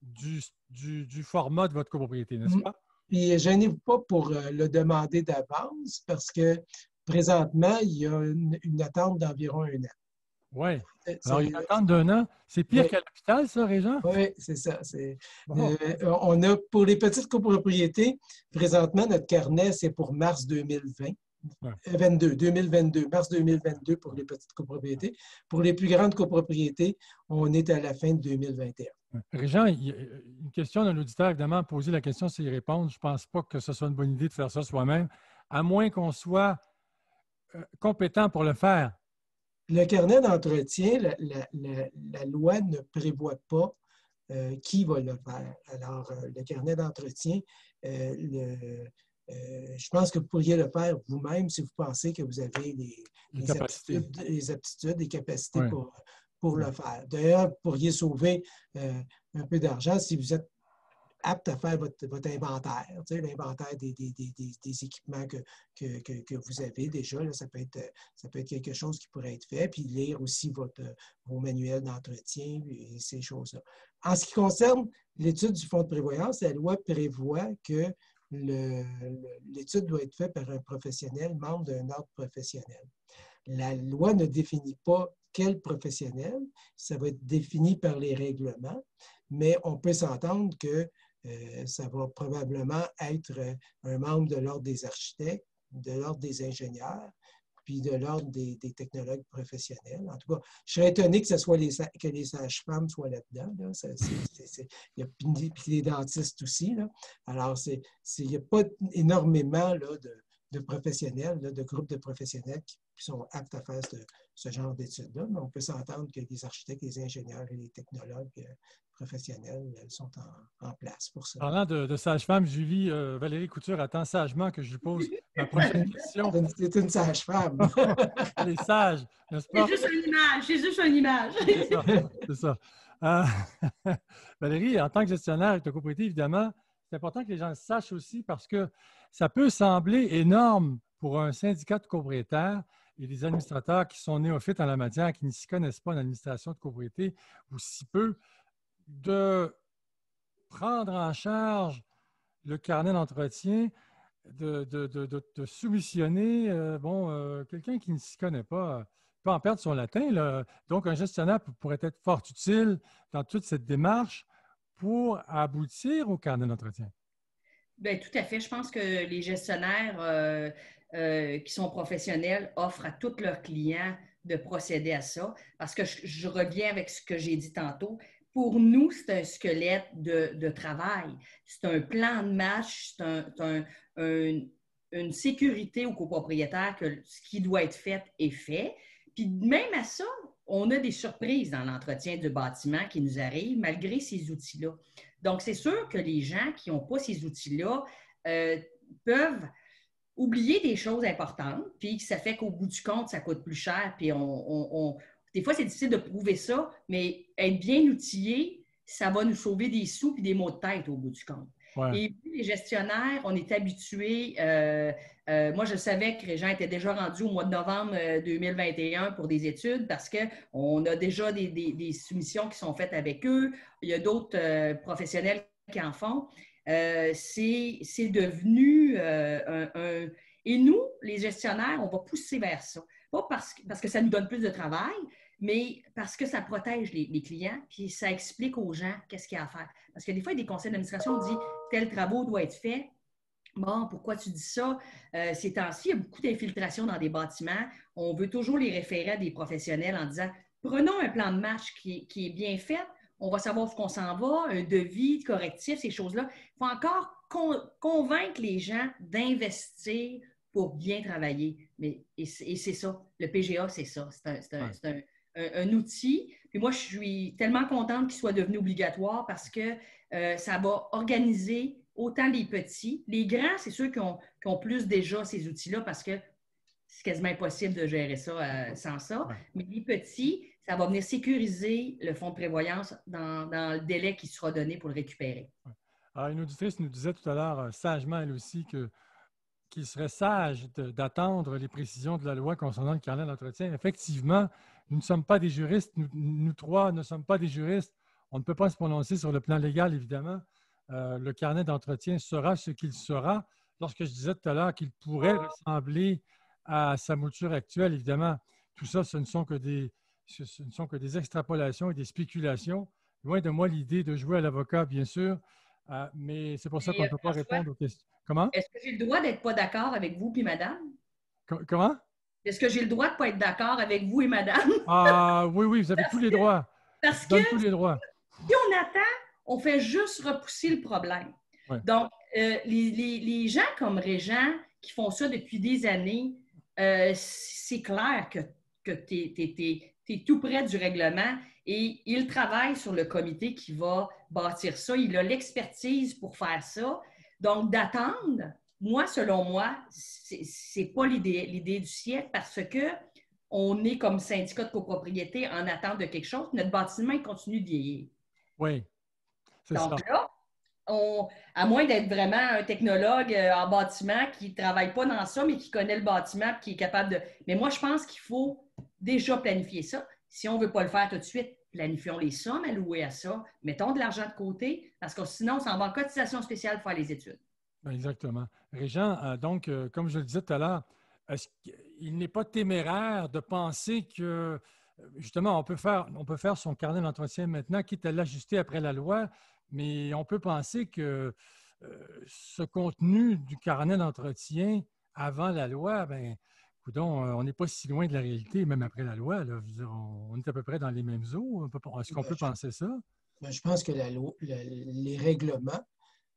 du format de votre copropriété, n'est-ce pas? Puis, gênez-vous pas pour le demander d'avance parce que présentement, il y a une attente d'environ 1 an. Oui. Alors, une attente d'1 an. C'est pire qu'à l'hôpital, ça, Régent? Oui, c'est ça. On a, pour les petites copropriétés, présentement, notre carnet, c'est pour mars 2020. 2022, mars 2022 pour les petites copropriétés. Pour les plus grandes copropriétés, on est à la fin de 2021. Régent, il y a une question d'un auditeur, évidemment, poser la question, c'est y répondre. Je ne pense pas que ce soit une bonne idée de faire ça soi-même, à moins qu'on soit compétent pour le faire. Le carnet d'entretien, la loi ne prévoit pas qui va le faire. Alors, le carnet d'entretien, je pense que vous pourriez le faire vous-même si vous pensez que vous avez les aptitudes, les capacités pour le faire. D'ailleurs, vous pourriez sauver un peu d'argent si vous êtes apte à faire votre inventaire, l'inventaire des équipements que vous avez déjà. Là, ça peut être quelque chose qui pourrait être fait, puis lire aussi vos manuels d'entretien et ces choses-là. En ce qui concerne l'étude du fonds de prévoyance, la loi prévoit que l'étude doit être faite par un professionnel, membre d'un ordre professionnel. La loi ne définit pas quel professionnel, ça va être défini par les règlements, mais on peut s'entendre que ça va probablement être un membre de l'ordre des architectes, de l'ordre des ingénieurs, puis de l'ordre des technologues professionnels. En tout cas, je serais étonné que ce soit que les sages-femmes soient là-dedans. Là. Il y a puis les dentistes aussi. Là. Alors, il n'y a pas énormément là, de professionnels, là, de groupes de professionnels qui sont aptes à faire ce genre d'études-là, mais on peut s'entendre que les architectes, les ingénieurs et les technologues professionnels sont en place pour ça. Parlant de sage-femme, Julie, Valérie Couture attend sagement que je lui pose ma prochaine question. C'est une sage-femme. Elle est sage, n'est-ce pas? C'est juste une image. C'est ça. Valérie, en tant que gestionnaire de copropriété, évidemment, c'est important que les gens le sachent aussi parce que ça peut sembler énorme pour un syndicat de copropriétaires et des administrateurs qui sont néophytes en la matière, qui ne s'y connaissent pas en administration de copropriété ou si peu, de prendre en charge le carnet d'entretien, de soumissionner quelqu'un qui ne s'y connaît pas, peut en perdre son latin. Là. Donc, un gestionnaire pourrait être fort utile dans toute cette démarche pour aboutir au carnet d'entretien. Bien, tout à fait. Je pense que les gestionnaires qui sont professionnels offrent à tous leurs clients de procéder à ça. Parce que je reviens avec ce que j'ai dit tantôt. Pour nous, c'est un squelette de travail. C'est un plan de match, c'est une sécurité aux copropriétaires que ce qui doit être fait est fait. Puis même à ça, on a des surprises dans l'entretien du bâtiment qui nous arrivent malgré ces outils-là. Donc, c'est sûr que les gens qui n'ont pas ces outils-là peuvent oublier des choses importantes, puis ça fait qu'au bout du compte, ça coûte plus cher, puis des fois, c'est difficile de prouver ça, mais être bien outillé, ça va nous sauver des sous et des maux de tête au bout du compte. Ouais. Et puis, les gestionnaires, on est habitués. Moi, je savais que Régent était déjà rendu au mois de novembre 2021 pour des études parce qu'on a déjà des soumissions qui sont faites avec eux. Il y a d'autres professionnels qui en font. C'est devenu Et nous, les gestionnaires, on va pousser vers ça. Pas parce que ça nous donne plus de travail, mais parce que ça protège les clients, puis ça explique aux gens qu'est-ce qu'il y a à faire. Parce que des fois, il y a des conseils d'administration, on dit « tel travaux doit être fait ». Bon, pourquoi tu dis ça? Ces temps-ci, il y a beaucoup d'infiltration dans des bâtiments. On veut toujours les référer à des professionnels en disant « prenons un plan de match qui est bien fait, on va savoir où on s'en va, un devis, correctif, ces choses-là. » Il faut encore convaincre les gens d'investir pour bien travailler. Et c'est ça. Le PGA, c'est ça. C'est un outil. Puis moi, je suis tellement contente qu'il soit devenu obligatoire parce que ça va organiser autant les petits. Les grands, c'est ceux qui ont plus déjà ces outils-là parce que c'est quasiment impossible de gérer ça sans ça. Ouais. Mais les petits, ça va venir sécuriser le fonds de prévoyance dans le délai qui sera donné pour le récupérer. Ouais. Alors, une auditrice nous disait tout à l'heure, sagement, elle aussi, qu'il serait sage d'attendre les précisions de la loi concernant le carnet d'entretien. Effectivement, nous ne sommes pas des juristes. Nous trois ne sommes pas des juristes. On ne peut pas se prononcer sur le plan légal, évidemment. Le carnet d'entretien sera ce qu'il sera. Lorsque je disais tout à l'heure qu'il pourrait ressembler à sa mouture actuelle, évidemment, tout ça, ce ne sont que des extrapolations et des spéculations. Loin de moi l'idée de jouer à l'avocat, bien sûr, mais c'est pour ça qu'on ne peut pas répondre aux questions. Comment? Est-ce que j'ai le droit d'être pas d'accord avec vous puis madame? Comment? Est-ce que j'ai le droit de ne pas être d'accord avec vous et madame? Oui, vous avez tous les droits. Parce que tous les droits. Si on attend, on fait juste repousser le problème. Ouais. Donc, les gens comme Régent qui font ça depuis des années, c'est clair que que tu es tout près du règlement et il travaille sur le comité qui va bâtir ça. Il a l'expertise pour faire ça. Donc, d'attendre, moi, selon moi, c'est pas l'idée du siècle parce que on est comme syndicat de copropriété en attente de quelque chose. Notre bâtiment, il continue de vieillir. Oui, c'est ça. Donc là, à moins d'être vraiment un technologue en bâtiment qui ne travaille pas dans ça, mais qui connaît le bâtiment et qui est capable de... Mais moi, je pense qu'il faut déjà planifier ça. Si on ne veut pas le faire tout de suite, planifions les sommes allouées à ça. Mettons de l'argent de côté, parce que sinon, on s'en va en cotisation spéciale pour faire les études. Exactement. Régent, donc, comme je le disais tout à l'heure, il n'est pas téméraire de penser que, justement, on peut faire son carnet d'entretien maintenant, quitte à l'ajuster après la loi, mais on peut penser que ce contenu du carnet d'entretien avant la loi, bien, coudonc, on n'est pas si loin de la réalité, même après la loi. Là. Je veux dire, on est à peu près dans les mêmes eaux. Est-ce qu'on peut penser ça? Je pense que les règlements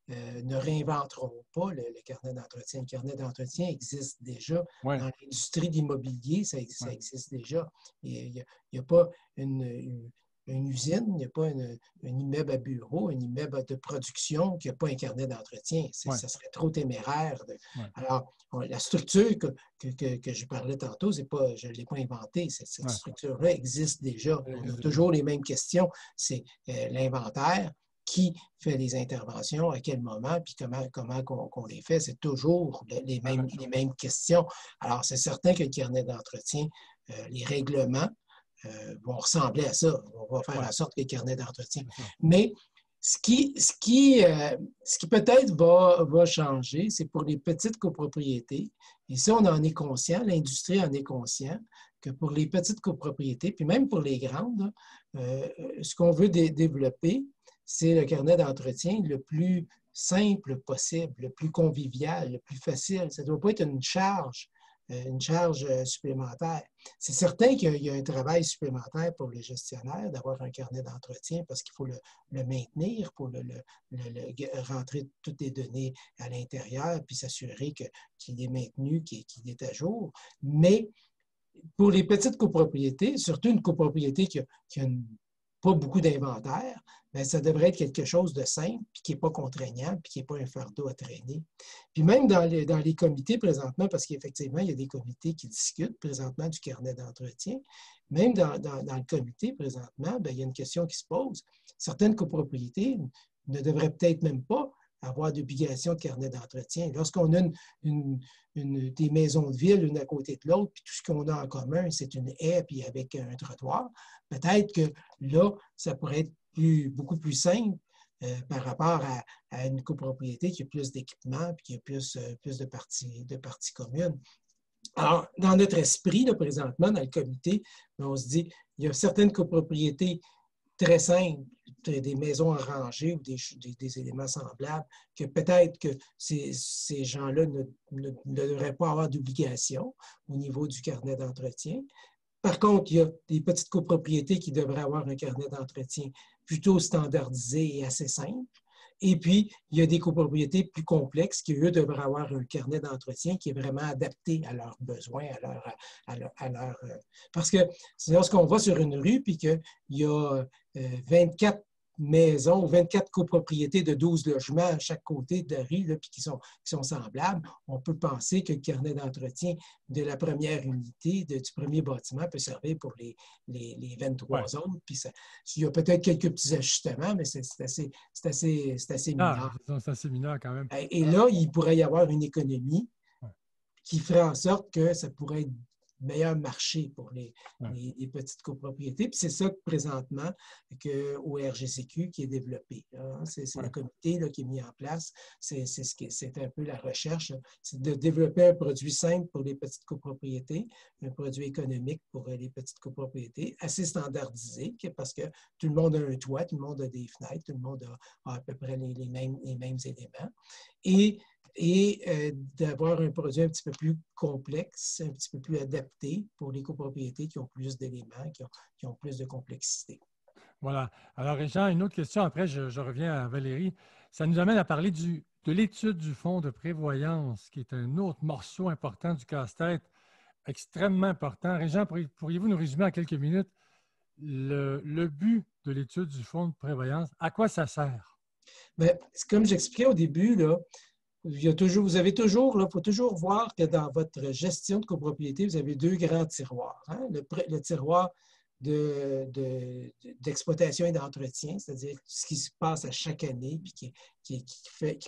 ne réinventeront pas le carnet d'entretien. Le carnet d'entretien existe déjà. Ouais. Dans l'industrie de l'immobilier, ça existe déjà. Il n'y a pas une usine, il n'y a pas un immeuble à bureau, un immeuble de production qui n'a pas un carnet d'entretien. Ça serait trop téméraire. Alors, la structure que je parlais tantôt, je ne l'ai pas inventée. Cette structure-là existe déjà. On a toujours les mêmes questions. C'est l'inventaire. Qui fait les interventions, à quel moment, puis comment qu'on les fait. C'est toujours les mêmes questions. Alors, c'est certain que le carnet d'entretien, les règlements vont ressembler à ça. On va faire en sorte que le carnet d'entretien. Mais ce qui peut-être va changer, c'est pour les petites copropriétés. Et ça, on en est conscient, l'industrie en est conscient, que pour les petites copropriétés, puis même pour les grandes, ce qu'on veut développer, c'est le carnet d'entretien le plus simple possible, le plus convivial, le plus facile. Ça ne doit pas être une charge supplémentaire. C'est certain qu'il y a un travail supplémentaire pour les gestionnaires d'avoir un carnet d'entretien parce qu'il faut le maintenir pour rentrer toutes les données à l'intérieur puis s'assurer qu'il est maintenu, qu'il est à jour. Mais pour les petites copropriétés, surtout une copropriété qui a pas beaucoup d'inventaire, bien, ça devrait être quelque chose de simple, puis qui n'est pas contraignant, puis qui n'est pas un fardeau à traîner. Puis même dans les comités présentement, parce qu'effectivement, il y a des comités qui discutent présentement du carnet d'entretien, même dans le comité présentement, bien, il y a une question qui se pose. Certaines copropriétés ne devraient peut-être même pas avoir d'obligation de carnet d'entretien. Lorsqu'on a des maisons de ville, une à côté de l'autre, puis tout ce qu'on a en commun, c'est une haie, puis avec un trottoir, peut-être que là, ça pourrait être beaucoup plus simple par rapport à une copropriété qui a plus d'équipements, puis qui a plus de parties communes. Alors, dans notre esprit, là, présentement, dans le comité, on se dit, il y a certaines copropriétés très simples, des maisons arrangées ou des éléments semblables, que peut-être que ces gens-là ne devraient pas avoir d'obligation au niveau du carnet d'entretien. Par contre, il y a des petites copropriétés qui devraient avoir un carnet d'entretien plutôt standardisé et assez simple. Et puis, il y a des copropriétés plus complexes qui, eux, devraient avoir un carnet d'entretien qui est vraiment adapté à leurs besoins, Parce que c'est lorsqu'on va sur une rue puis qu'il y a 24 maisons ou 24 copropriétés de 12 logements à chaque côté de la rue, là, puis qui sont semblables, on peut penser que le carnet d'entretien de la première unité, du premier bâtiment, peut servir pour les 23 autres. Puis il y a peut-être quelques petits ajustements, mais c'est assez mineur. C'est assez mineur quand même. Et là, il pourrait y avoir une économie qui ferait en sorte que ça pourrait être meilleur marché pour les petites copropriétés. Puis c'est ça présentement au RGCQ qui est développé. C'est le comité là, qui est mis en place. C'est un peu la recherche. C'est de développer un produit simple pour les petites copropriétés, un produit économique pour les petites copropriétés, assez standardisé parce que tout le monde a un toit, tout le monde a des fenêtres, tout le monde a à peu près les mêmes éléments. Et d'avoir un produit un petit peu plus complexe, un petit peu plus adapté pour les copropriétés qui ont plus d'éléments, qui ont plus de complexité. Voilà. Alors, Régent, une autre question, après je reviens à Valérie. Ça nous amène à parler de l'étude du fonds de prévoyance, qui est un autre morceau important du casse-tête. extrêmement important. Régent, pourriez-vous nous résumer en quelques minutes le but de l'étude du fonds de prévoyance? À quoi ça sert? Bien, comme j'expliquais au début, là, vous avez toujours, il faut toujours voir que dans votre gestion de copropriété, vous avez deux grands tiroirs. Hein? Le tiroir d'exploitation et d'entretien, c'est-à-dire ce qui se passe à chaque année, puis qui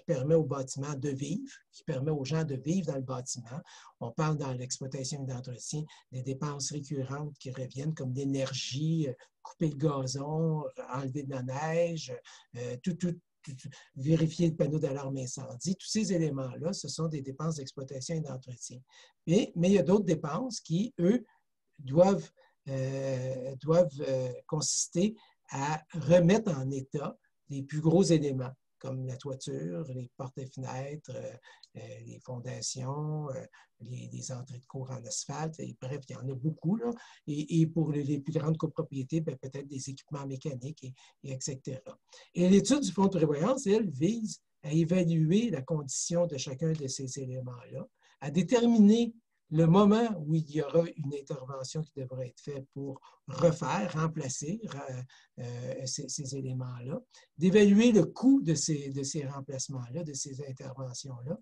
permet au bâtiment de vivre, qui permet aux gens de vivre dans le bâtiment. On parle dans l'exploitation et d'entretien des dépenses récurrentes qui reviennent, comme l'énergie, couper le gazon, enlever de la neige, vérifier le panneau d'alarme incendie. Tous ces éléments-là, ce sont des dépenses d'exploitation et d'entretien. Mais il y a d'autres dépenses qui, eux, doivent consister à remettre en état les plus gros éléments, comme la toiture, les portes et fenêtres, les fondations, les entrées de cour en asphalte. Et bref, il y en a beaucoup, là. Et pour les plus grandes copropriétés, peut-être des équipements mécaniques, etc. Et l'étude du fonds de prévoyance, elle, vise à évaluer la condition de chacun de ces éléments-là, à déterminer le moment où il y aura une intervention qui devrait être faite pour remplacer ces éléments-là, d'évaluer le coût de ces remplacements-là, de ces interventions-là,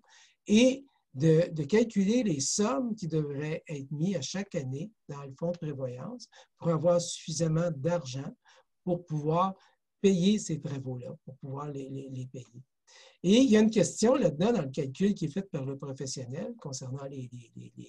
et de calculer les sommes qui devraient être mises à chaque année dans le fonds de prévoyance pour avoir suffisamment d'argent pour pouvoir payer ces travaux-là, pour pouvoir les payer. Et il y a une question là-dedans, dans le calcul qui est fait par le professionnel concernant les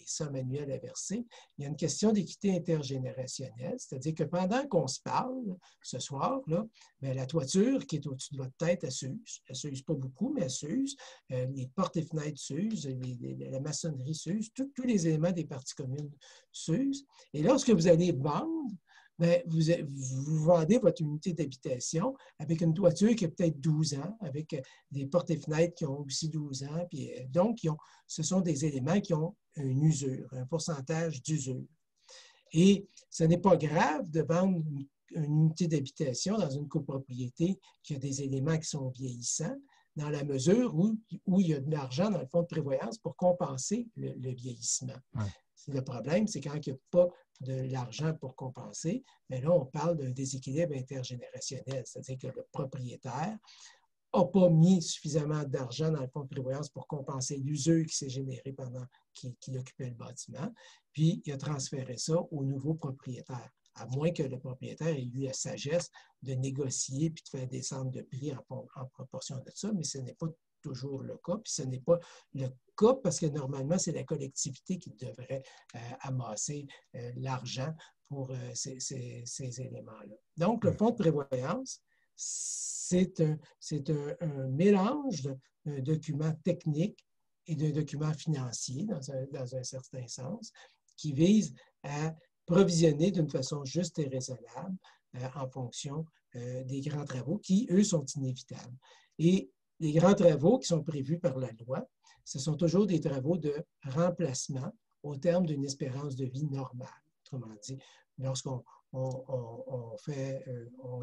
sommes annuelles à verser. Il y a une question d'équité intergénérationnelle, c'est-à-dire que pendant qu'on se parle ce soir, là, bien, la toiture qui est au-dessus de votre tête, elle s'use. Elle ne s'use pas beaucoup, mais elle s'use. Les portes et fenêtres s'usent, la maçonnerie s'use, tous les éléments des parties communes s'usent. Et lorsque vous allez vendre, bien, vous vendez votre unité d'habitation avec une toiture qui a peut-être 12 ans, avec des portes et fenêtres qui ont aussi 12 ans. Puis, donc, ce sont des éléments qui ont une usure, un pourcentage d'usure. Et ce n'est pas grave de vendre une unité d'habitation dans une copropriété qui a des éléments qui sont vieillissants, dans la mesure où il y a de l'argent dans le fonds de prévoyance pour compenser le vieillissement. Ouais. Le problème, c'est quand il n'y a pas de l'argent pour compenser, mais là, on parle d'un déséquilibre intergénérationnel, c'est-à-dire que le propriétaire n'a pas mis suffisamment d'argent dans le fonds de prévoyance pour compenser l'usure qui s'est générée pendant qu'il occupait le bâtiment, puis il a transféré ça au nouveau propriétaire, à moins que le propriétaire ait eu la sagesse de négocier puis de faire descendre de prix en proportion de ça, mais ce n'est pas toujours le cas, puis ce n'est pas le cas parce que normalement, c'est la collectivité qui devrait amasser l'argent pour ces éléments-là. Donc, le fonds de prévoyance, c'est un mélange d'un document technique et d'un document financier, dans un certain sens, qui vise à provisionner d'une façon juste et raisonnable en fonction des grands travaux qui, eux, sont inévitables. Et les grands travaux qui sont prévus par la loi, ce sont toujours des travaux de remplacement au terme d'une espérance de vie normale. Autrement dit, lorsqu'on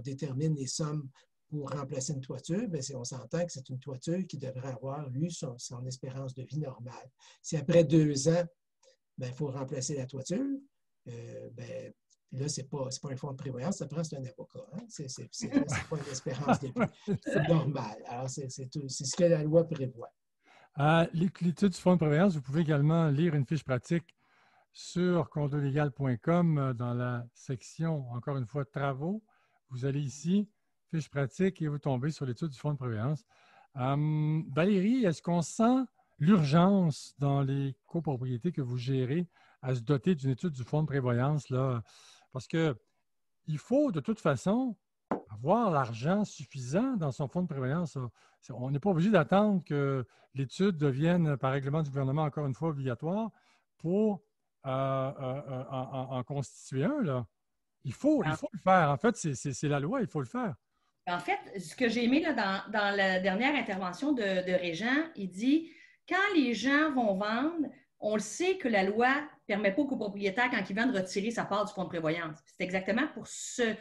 détermine les sommes pour remplacer une toiture, bien, on s'entend que c'est une toiture qui devrait avoir, lui, son espérance de vie normale. Si après 2 ans, bien, il faut remplacer la toiture, bien, là, ce n'est pas un fonds de prévoyance, ça prend, c'est un avocat. Hein? Ce n'est pas une espérance de vie normale. Alors, c'est ce que la loi prévoit. À l'étude du fonds de prévoyance, vous pouvez également lire une fiche pratique sur condolégal.com dans la section, encore une fois, travaux. Vous allez ici, fiche pratique, et vous tombez sur l'étude du fonds de prévoyance. Valérie, est-ce qu'on sent l'urgence dans les copropriétés que vous gérez à se doter d'une étude du fonds de prévoyance, là? Parce qu'il faut de toute façon avoir l'argent suffisant dans son fonds de prévoyance. On n'est pas obligé d'attendre que l'étude devienne, par règlement du gouvernement, encore une fois, obligatoire pour en constituer un. Là. Il faut le faire. En fait, c'est la loi, il faut le faire. En fait, ce que j'ai aimé là, dans la dernière intervention de Régent, il dit quand les gens vont vendre, on le sait que la loi ne permet pas aux copropriétaires, quand ils vendent, de retirer sa part du fonds de prévoyance. C'est exactement pour ça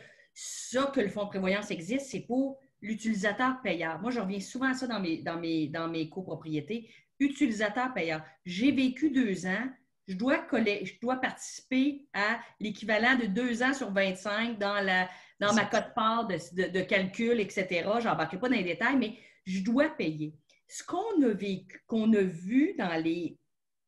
que le fonds de prévoyance existe, c'est pour l'utilisateur payeur. Moi, je reviens souvent à ça dans mes copropriétés. Utilisateur payeur. J'ai vécu 2 ans, je dois participer à l'équivalent de 2 ans sur 25 dans ma quote-part de calcul, etc. Je n'embarquerai pas dans les détails, mais je dois payer. Ce qu'on a vu dans les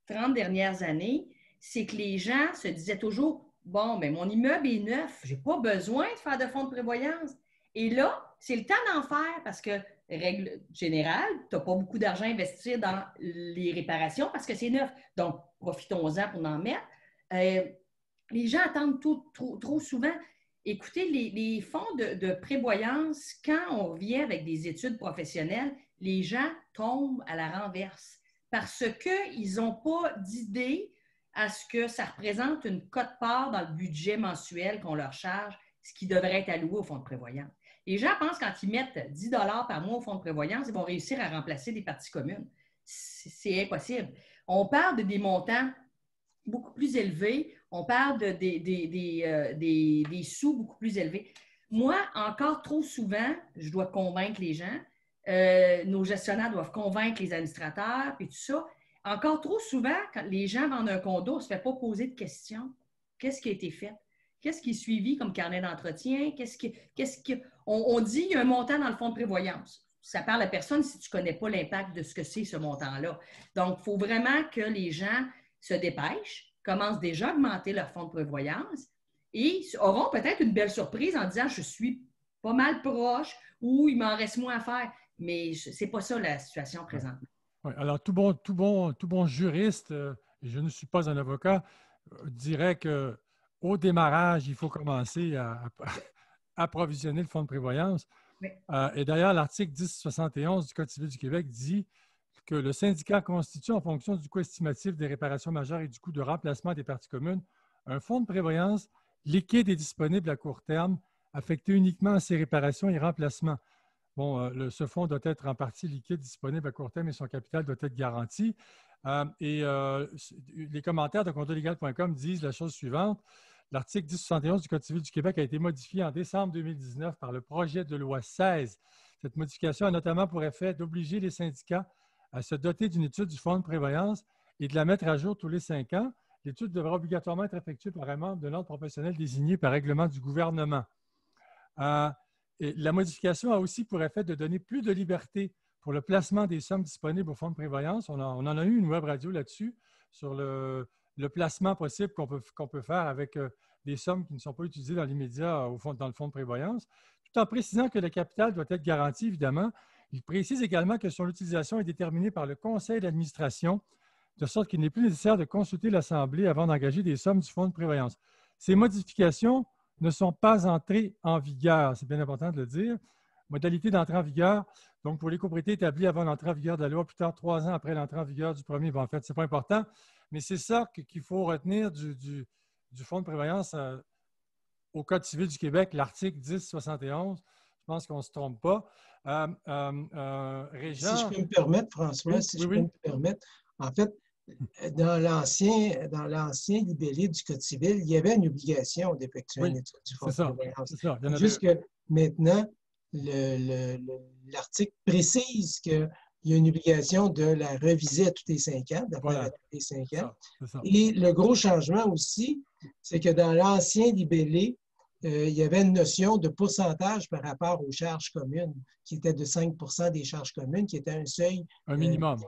30 dernières années, c'est que les gens se disaient toujours, bon, mais mon immeuble est neuf, je n'ai pas besoin de faire de fonds de prévoyance. Et là, c'est le temps d'en faire parce que, règle générale, tu n'as pas beaucoup d'argent à investir dans les réparations parce que c'est neuf. Donc, profitons-en pour en mettre. Les gens attendent trop souvent. Écoutez, les fonds de prévoyance, quand on vient avec des études professionnelles, les gens tombent à la renverse parce qu'ils n'ont pas d'idée à ce que ça représente une quote-part dans le budget mensuel qu'on leur charge, ce qui devrait être alloué au fonds de prévoyance. Les gens pensent quand ils mettent 10 $ par mois au fonds de prévoyance, ils vont réussir à remplacer des parties communes. C'est impossible. On parle de des montants beaucoup plus élevés. On parle des sous beaucoup plus élevés. Moi, encore trop souvent, je dois convaincre les gens. Nos gestionnaires doivent convaincre les administrateurs, puis tout ça. Encore trop souvent, quand les gens vendent un condo, on ne se fait pas poser de questions. Qu'est-ce qui a été fait? Qu'est-ce qui est suivi comme carnet d'entretien? On dit qu'il y a un montant dans le fonds de prévoyance. Ça parle à personne si tu ne connais pas l'impact de ce que c'est ce montant-là. Donc, il faut vraiment que les gens se dépêchent, commencent déjà à augmenter leur fonds de prévoyance et auront peut-être une belle surprise en disant « je suis pas mal proche » ou « il m'en reste moins à faire ». Mais ce n'est pas ça la situation présente. Oui. Alors, tout bon juriste, et je ne suis pas un avocat, dirait qu'au démarrage, il faut commencer à approvisionner le fonds de prévoyance. Oui. Et d'ailleurs, l'article 1071 du Code civil du Québec dit que le syndicat constitue, en fonction du coût estimatif des réparations majeures et du coût de remplacement des parties communes, un fonds de prévoyance liquide et disponible à court terme, affecté uniquement à ces réparations et remplacements. Bon, ce fonds doit être en partie liquide, disponible à court terme et son capital doit être garanti. Les commentaires de condolégal.com disent la chose suivante. L'article 1071 du Code civil du Québec a été modifié en décembre 2019 par le projet de loi 16. Cette modification a notamment pour effet d'obliger les syndicats à se doter d'une étude du fonds de prévoyance et de la mettre à jour tous les 5 ans. L'étude devra obligatoirement être effectuée par un membre de l'ordre professionnel désigné par règlement du gouvernement. Et la modification a aussi pour effet de donner plus de liberté pour le placement des sommes disponibles au fonds de prévoyance. On en a eu une web radio là-dessus, sur le placement possible qu'on peut faire avec des sommes qui ne sont pas utilisées dans l'immédiat dans le fonds de prévoyance, tout en précisant que le capital doit être garanti, évidemment. Il précise également que son utilisation est déterminée par le conseil d'administration, de sorte qu'il n'est plus nécessaire de consulter l'Assemblée avant d'engager des sommes du fonds de prévoyance. Ces modifications ne sont pas entrées en vigueur. C'est bien important de le dire. Modalité d'entrée en vigueur. Donc, pour les copropriétés établies avant l'entrée en vigueur de la loi, plus tard 3 ans après l'entrée en vigueur du premier, bon, en fait, ce n'est pas important, mais c'est ça qu'il faut retenir du fonds de prévoyance au Code civil du Québec, l'article 1071. Je pense qu'on ne se trompe pas. Régent, si je peux me permettre, François, peux me permettre, en fait, dans l'ancien libellé du Code civil, il y avait une obligation d'effectuer une étude du fonds de prévoyance. Juste que maintenant, l'article précise qu'il y a une obligation de la réviser à tous les 5 ans, d'après tous les 5 ans. Et le gros changement aussi, c'est que dans l'ancien libellé, il y avait une notion de pourcentage par rapport aux charges communes, qui était de 5 % des charges communes, qui était un seuil minimum.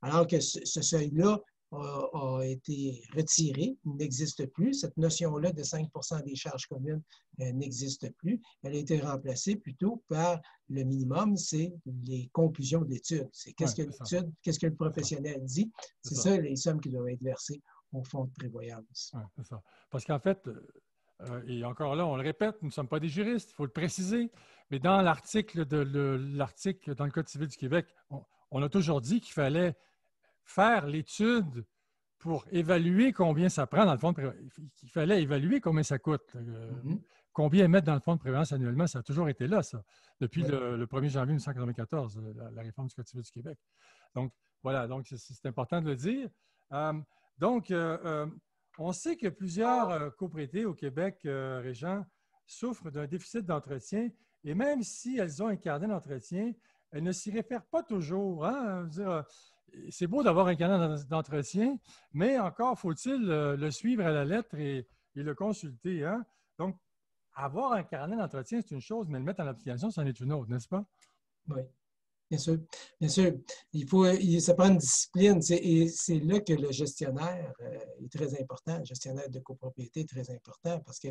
Alors que ce seuil-là a été retiré, il n'existe plus. Cette notion-là de 5 % des charges communes n'existe plus. Elle a été remplacée plutôt par le minimum, c'est les conclusions de l'étude. C'est qu'est-ce que l'étude, qu'est-ce que le professionnel dit. C'est ça les sommes qui doivent être versées au fonds de prévoyance. Oui, c'est ça. Parce qu'en fait, et encore là, on le répète, nous ne sommes pas des juristes, il faut le préciser, mais dans l'article dans le Code civil du Québec, on a toujours dit qu'il fallait faire l'étude pour évaluer combien ça prend dans le fonds de prévoyance. Il fallait évaluer combien ça coûte. Combien mettre dans le fonds de prévoyance annuellement, ça a toujours été là, ça, depuis le 1er janvier 1994, la réforme du Code civil du Québec. Donc, voilà, donc c'est important de le dire. On sait que plusieurs copropriétés au Québec, Régent, souffrent d'un déficit d'entretien et même si elles ont un carnet d'entretien, elles ne s'y réfèrent pas toujours. Hein? c'est beau d'avoir un carnet d'entretien, mais encore faut-il le suivre à la lettre et le consulter. Hein? Donc, avoir un carnet d'entretien, c'est une chose, mais le mettre en application, c'en est une autre, n'est-ce pas? Oui. Bien sûr, bien sûr. Ça prend une discipline. Et c'est là que le gestionnaire est très important. Le gestionnaire de copropriété est très important parce que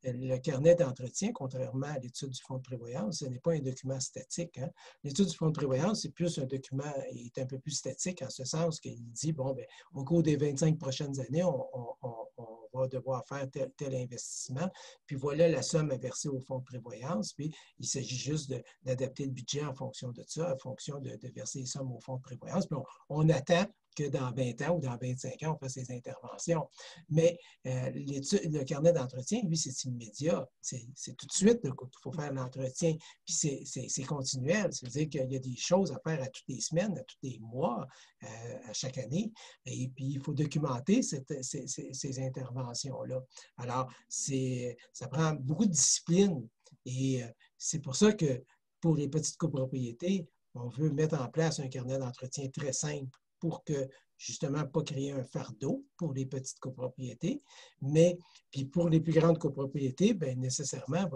le carnet d'entretien, contrairement à l'étude du fonds de prévoyance, ce n'est pas un document statique. Hein. L'étude du fonds de prévoyance, c'est plus un document, est un peu plus statique en ce sens qu'il dit, bon, bien, au cours des 25 prochaines années, on va devoir faire tel investissement, puis voilà la somme à verser au fonds de prévoyance, puis il s'agit juste d'adapter le budget en fonction de ça, en fonction de verser les sommes au fonds de prévoyance. Puis on attend que dans 20 ans ou dans 25 ans, on fasse ces interventions. Mais le carnet d'entretien, lui, c'est immédiat. C'est tout de suite qu'il faut faire l'entretien. Puis c'est continuel. C'est-à-dire qu'il y a des choses à faire à toutes les semaines, à tous les mois, à chaque année. Et puis, il faut documenter ces interventions-là. Alors, ça prend beaucoup de discipline. Et c'est pour ça que pour les petites copropriétés, on veut mettre en place un carnet d'entretien très simple pour que, justement, pas créer un fardeau pour les petites copropriétés. Mais, puis pour les plus grandes copropriétés, bien, nécessairement,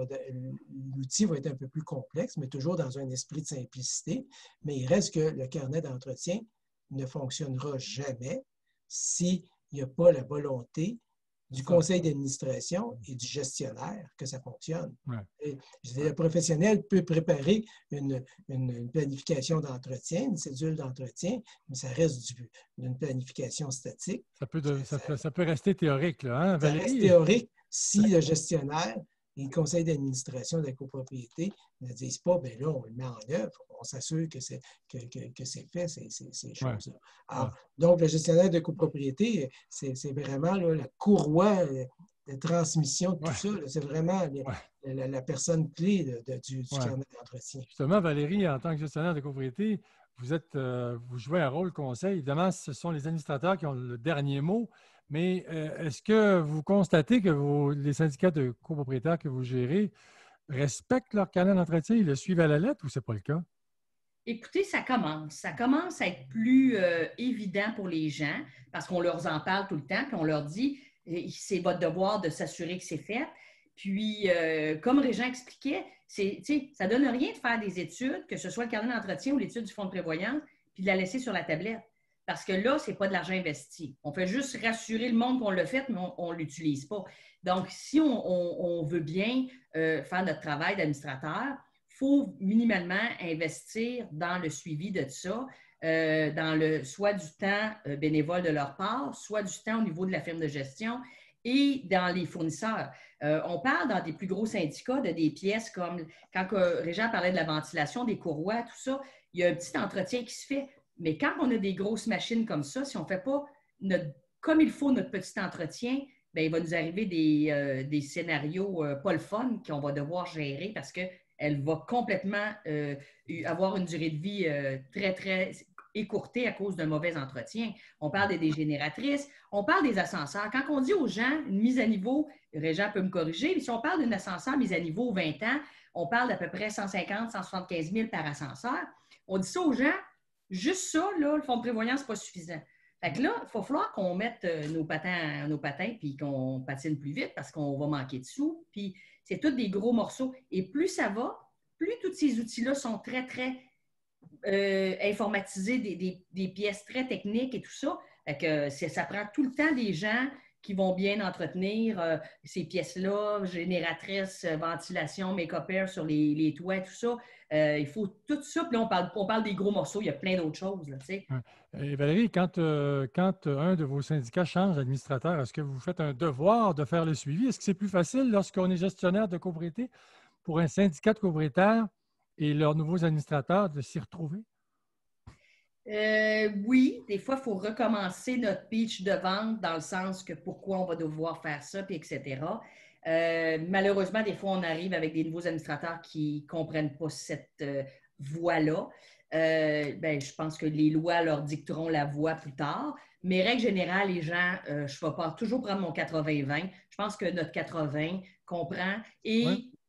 l'outil va être un peu plus complexe, mais toujours dans un esprit de simplicité. Mais il reste que le carnet d'entretien ne fonctionnera jamais s'il n'y a pas la volonté du conseil d'administration et du gestionnaire que ça fonctionne. Ouais. Le professionnel peut préparer une planification d'entretien, une cédule d'entretien, mais ça reste d'une planification statique. Ça peut rester théorique, là, hein, Valérie? Ça reste théorique si le gestionnaire et le conseil d'administration de la copropriété ne disent pas, bien là, on le met en œuvre, on s'assure que c'est fait, ces choses-là. Ouais. Alors, donc, le gestionnaire de copropriété, c'est vraiment là, la courroie de transmission de tout ça. C'est vraiment la personne clé du carnet d'entretien. Justement, Valérie, en tant que gestionnaire de copropriété, vous jouez un rôle conseil. Évidemment, ce sont les administrateurs qui ont le dernier mot, mais est-ce que vous constatez que les syndicats de copropriétaires que vous gérez respectent leur carnet d'entretien, ils le suivent à la lettre ou ce n'est pas le cas? Écoutez, ça commence. Ça commence à être plus évident pour les gens parce qu'on leur en parle tout le temps, puis on leur dit, c'est votre devoir de s'assurer que c'est fait. Puis, comme Régent expliquait, ça ne donne rien de faire des études, que ce soit le carnet d'entretien ou l'étude du fonds de prévoyance, puis de la laisser sur la tablette. Parce que là, ce n'est pas de l'argent investi. On fait juste rassurer le monde qu'on l'a fait, mais on ne l'utilise pas. Donc, si on veut bien faire notre travail d'administrateur, il faut minimalement investir dans le suivi de ça, soit du temps bénévole de leur part, soit du temps au niveau de la firme de gestion et dans les fournisseurs. On parle dans des plus gros syndicats de des pièces comme, quand Régent parlait de la ventilation, des courroies, tout ça, il y a un petit entretien qui se fait. Mais quand on a des grosses machines comme ça, si on ne fait pas comme il faut notre petit entretien, bien, il va nous arriver des scénarios pas le fun qu'on va devoir gérer parce qu'elle va complètement avoir une durée de vie très, très écourtée à cause d'un mauvais entretien. On parle des génératrices, on parle des ascenseurs. Quand on dit aux gens une mise à niveau, Régent peut me corriger, mais si on parle d'un ascenseur mise à niveau 20 ans, on parle d'à peu près 150 175 000 par ascenseur. On dit ça aux gens, juste ça, là, le fonds de prévoyance, ce n'est pas suffisant. Fait que là, il va falloir qu'on mette nos patins puis qu'on patine plus vite parce qu'on va manquer de sous. Puis c'est tous des gros morceaux. Et plus ça va, plus tous ces outils-là sont très, très informatisés, des pièces très techniques et tout ça. Fait que ça prend tout le temps des gens qui vont bien entretenir ces pièces-là, génératrices, ventilation, make-up air sur les toits, tout ça. Il faut tout ça. Puis là, on parle des gros morceaux. Il y a plein d'autres choses. Là, et Valérie, quand un de vos syndicats change d'administrateur, est-ce que vous faites un devoir de faire le suivi? Est-ce que c'est plus facile lorsqu'on est gestionnaire de copropriété pour un syndicat de copropriétaires et leurs nouveaux administrateurs de s'y retrouver? Oui, des fois, il faut recommencer notre pitch de vente dans le sens que pourquoi on va devoir faire ça, puis etc. Malheureusement, des fois, on arrive avec des nouveaux administrateurs qui ne comprennent pas cette voie-là. Je pense que les lois leur dicteront la voie plus tard. Mais règle générale, les gens, je ne vais pas toujours prendre mon 80-20. Je pense que notre 80 comprend et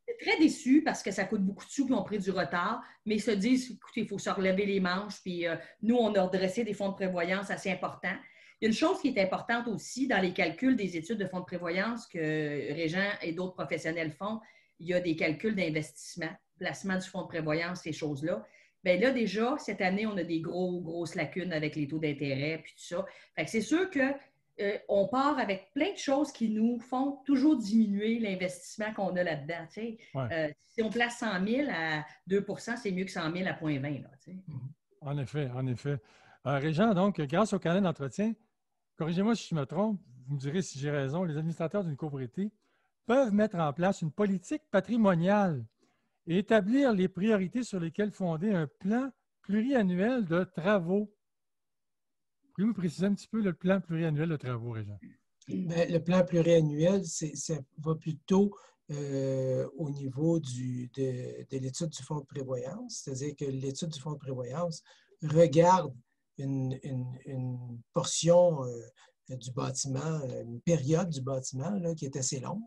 c'est très déçus parce que ça coûte beaucoup de sous et ont pris du retard, mais ils se disent, écoutez, il faut se relever les manches. Puis nous, on a redressé des fonds de prévoyance assez importants. Il y a une chose qui est importante aussi dans les calculs des études de fonds de prévoyance que Régent et d'autres professionnels font. Il y a des calculs d'investissement, placement du fonds de prévoyance, ces choses-là. Bien là, déjà, cette année, on a des grosses lacunes avec les taux d'intérêt puis tout ça. Fait que c'est sûr qu'on part avec plein de choses qui nous font toujours diminuer l'investissement qu'on a là-dedans. Ouais. Si on place 100 000 à 2 c'est mieux que 100 000 à 0,20 là. En effet, en effet. Régent, donc, grâce au carnet d'entretien, corrigez-moi si je me trompe, vous me direz si j'ai raison, les administrateurs d'une copropriété peuvent mettre en place une politique patrimoniale et établir les priorités sur lesquelles fonder un plan pluriannuel de travaux. Pouvez-vous préciser un petit peu le plan pluriannuel de travaux, Régent? Bien, le plan pluriannuel, ça va plutôt au niveau de l'étude du fonds de prévoyance, c'est-à-dire que l'étude du fonds de prévoyance regarde une portion du bâtiment, une période du bâtiment là, qui est assez longue,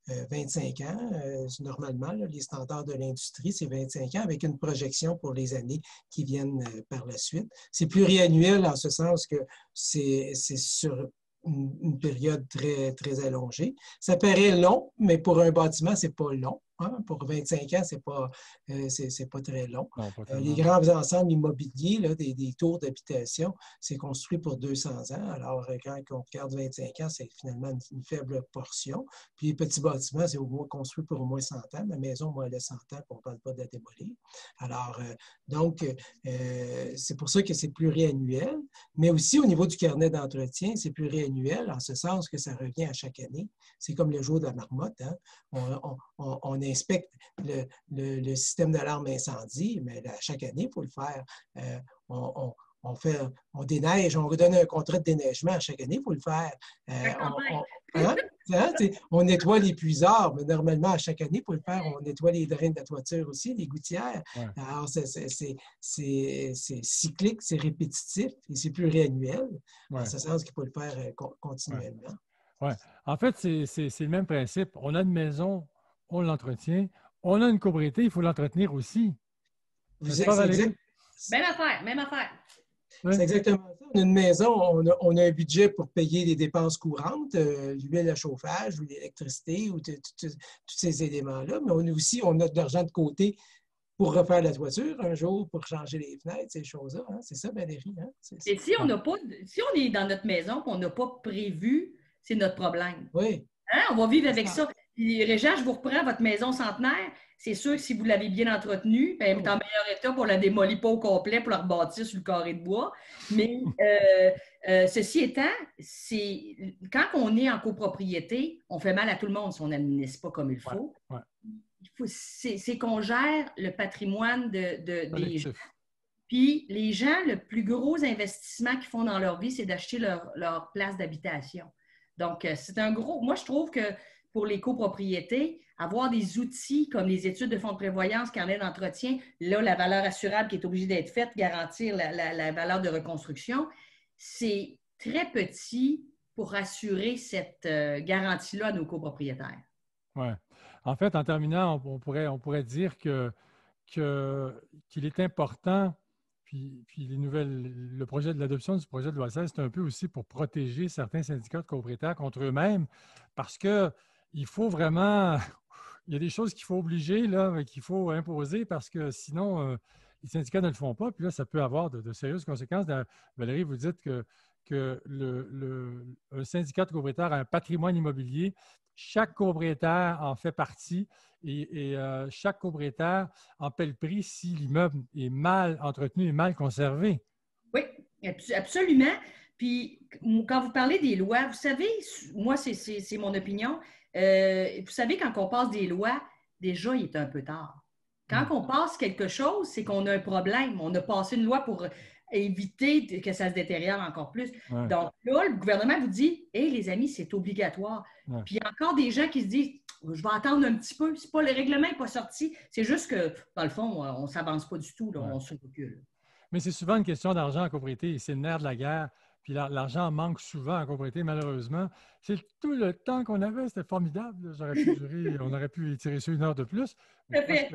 25 ans. Normalement, là, les standards de l'industrie, c'est 25 ans avec une projection pour les années qui viennent par la suite. C'est pluriannuel en ce sens que c'est sur une période très, très allongée. Ça paraît long, mais pour un bâtiment, ce n'est pas long. Hein? Pour 25 ans, ce n'est pas très long. Non, pas Les grands ensembles immobiliers, là, des tours d'habitation, c'est construit pour 200 ans. Alors, quand on regarde 25 ans, c'est finalement une faible portion. Puis les petits bâtiments, c'est au moins construit pour au moins 100 ans. Ma maison, moi, elle a 100 ans, puis on ne parle pas de la démolir. Alors, donc, c'est pour ça que c'est pluriannuel. Mais aussi, au niveau du carnet d'entretien, c'est pluriannuel, en ce sens que ça revient à chaque année. C'est comme le jour de la marmotte. Hein? On inspecte le système d'alarme incendie, mais à chaque année, il faut le faire. On déneige, on redonne un contrat de déneigement à chaque année, il faut le faire. On nettoie les puisards, mais normalement, à chaque année, il faut le faire. On nettoie les drains de la toiture aussi, les gouttières. Ouais. Alors, c'est cyclique, c'est répétitif et c'est pluriannuel. Ouais. En ce sens qu'il faut le faire continuellement. Ouais. En fait, c'est le même principe. On a une maison, on l'entretient. On a une copropriété, il faut l'entretenir aussi. Même affaire, même affaire. Ouais. C'est exactement ça. On a une maison, on a un budget pour payer les dépenses courantes, l'huile à chauffage ou l'électricité ou tous ces éléments-là, mais on a de l'argent de côté pour refaire la toiture un jour, pour changer les fenêtres, ces choses-là. Hein? C'est ça, Valérie. Hein? Et si on est dans notre maison et on n'a pas prévu, c'est notre problème. Oui. Hein? On va vivre avec ça. Puis, Régent, je vous reprends votre maison centenaire. C'est sûr que si vous l'avez bien entretenue, elle est en meilleur état pour la démolir pas au complet, pour la rebâtir sur le carré de bois. Mais ceci étant, quand on est en copropriété, on fait mal à tout le monde si on n'administre pas comme il faut. Ouais. C'est qu'on gère le patrimoine des gens. Puis les gens, le plus gros investissement qu'ils font dans leur vie, c'est d'acheter leur place d'habitation. Donc, c'est un gros... Moi, je trouve que pour les copropriétés, avoir des outils comme les études de fonds de prévoyance, carnet d'entretien, là, la valeur assurable qui est obligée d'être faite, garantir la valeur de reconstruction, c'est très petit pour assurer cette garantie-là à nos copropriétaires. Oui. En fait, en terminant, on pourrait dire qu'il est important, puis le projet de l'adoption du projet de loi 16, c'est un peu aussi pour protéger certains syndicats de copropriétaires contre eux-mêmes, parce qu'il faut vraiment, il y a des choses qu'il faut obliger, là, qu'il faut imposer, parce que sinon, les syndicats ne le font pas, puis là, ça peut avoir de sérieuses conséquences. Valérie, vous dites que un syndicat de copropriétaires a un patrimoine immobilier. Chaque copropriétaire en fait partie et chaque copropriétaire en paie le prix si l'immeuble est mal entretenu et mal conservé. Oui, absolument. Puis, quand vous parlez des lois, vous savez, moi, c'est mon opinion, vous savez, quand on passe des lois, déjà, il est un peu tard. Quand on passe quelque chose, c'est qu'on a un problème. On a passé une loi pour éviter que ça se détériore encore plus. Ouais. Donc là, le gouvernement vous dit « Hey, les amis, c'est obligatoire. Ouais. » Puis il y a encore des gens qui se disent « Je vais attendre un petit peu. Le règlement n'est pas sorti. » C'est juste que, dans le fond, on ne s'avance pas du tout. Là, ouais. On se recule. Mais c'est souvent une question d'argent en copropriété et c'est le nerf de la guerre. Puis l'argent manque souvent à copropriété, malheureusement. C'est tout le temps qu'on avait, c'était formidable. On aurait pu étirer ça 1 heure de plus. Mais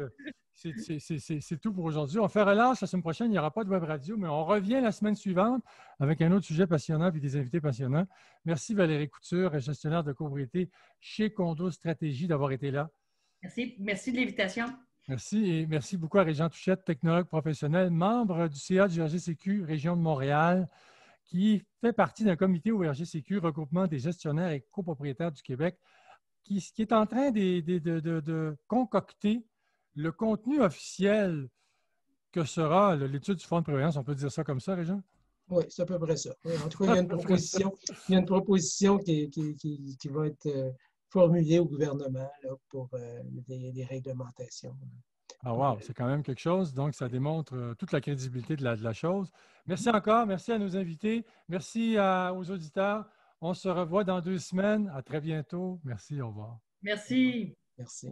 je pense que c'est tout pour aujourd'hui. On fait relâche la semaine prochaine. Il n'y aura pas de web radio, mais on revient la semaine suivante avec un autre sujet passionnant et des invités passionnants. Merci Valérie Couture, gestionnaire de copropriété chez Condo Stratégie, d'avoir été là. Merci de l'invitation. Merci et merci beaucoup à Régent Touchette, technologue professionnel, membre du CA du RGCQ Région de Montréal, qui fait partie d'un comité au RGCQ, regroupement des gestionnaires et copropriétaires du Québec, qui est en train de concocter le contenu officiel que sera l'étude du Fonds de prévoyance. On peut dire ça comme ça, Régent? Oui, c'est à peu près ça. En tout cas, il y a une proposition qui va être formulée au gouvernement là, pour les réglementations. Ah wow, c'est quand même quelque chose. Donc, ça démontre toute la crédibilité de la chose. Merci encore. Merci à nos invités. Merci aux auditeurs. On se revoit dans 2 semaines. À très bientôt. Merci. Au revoir. Merci. Merci.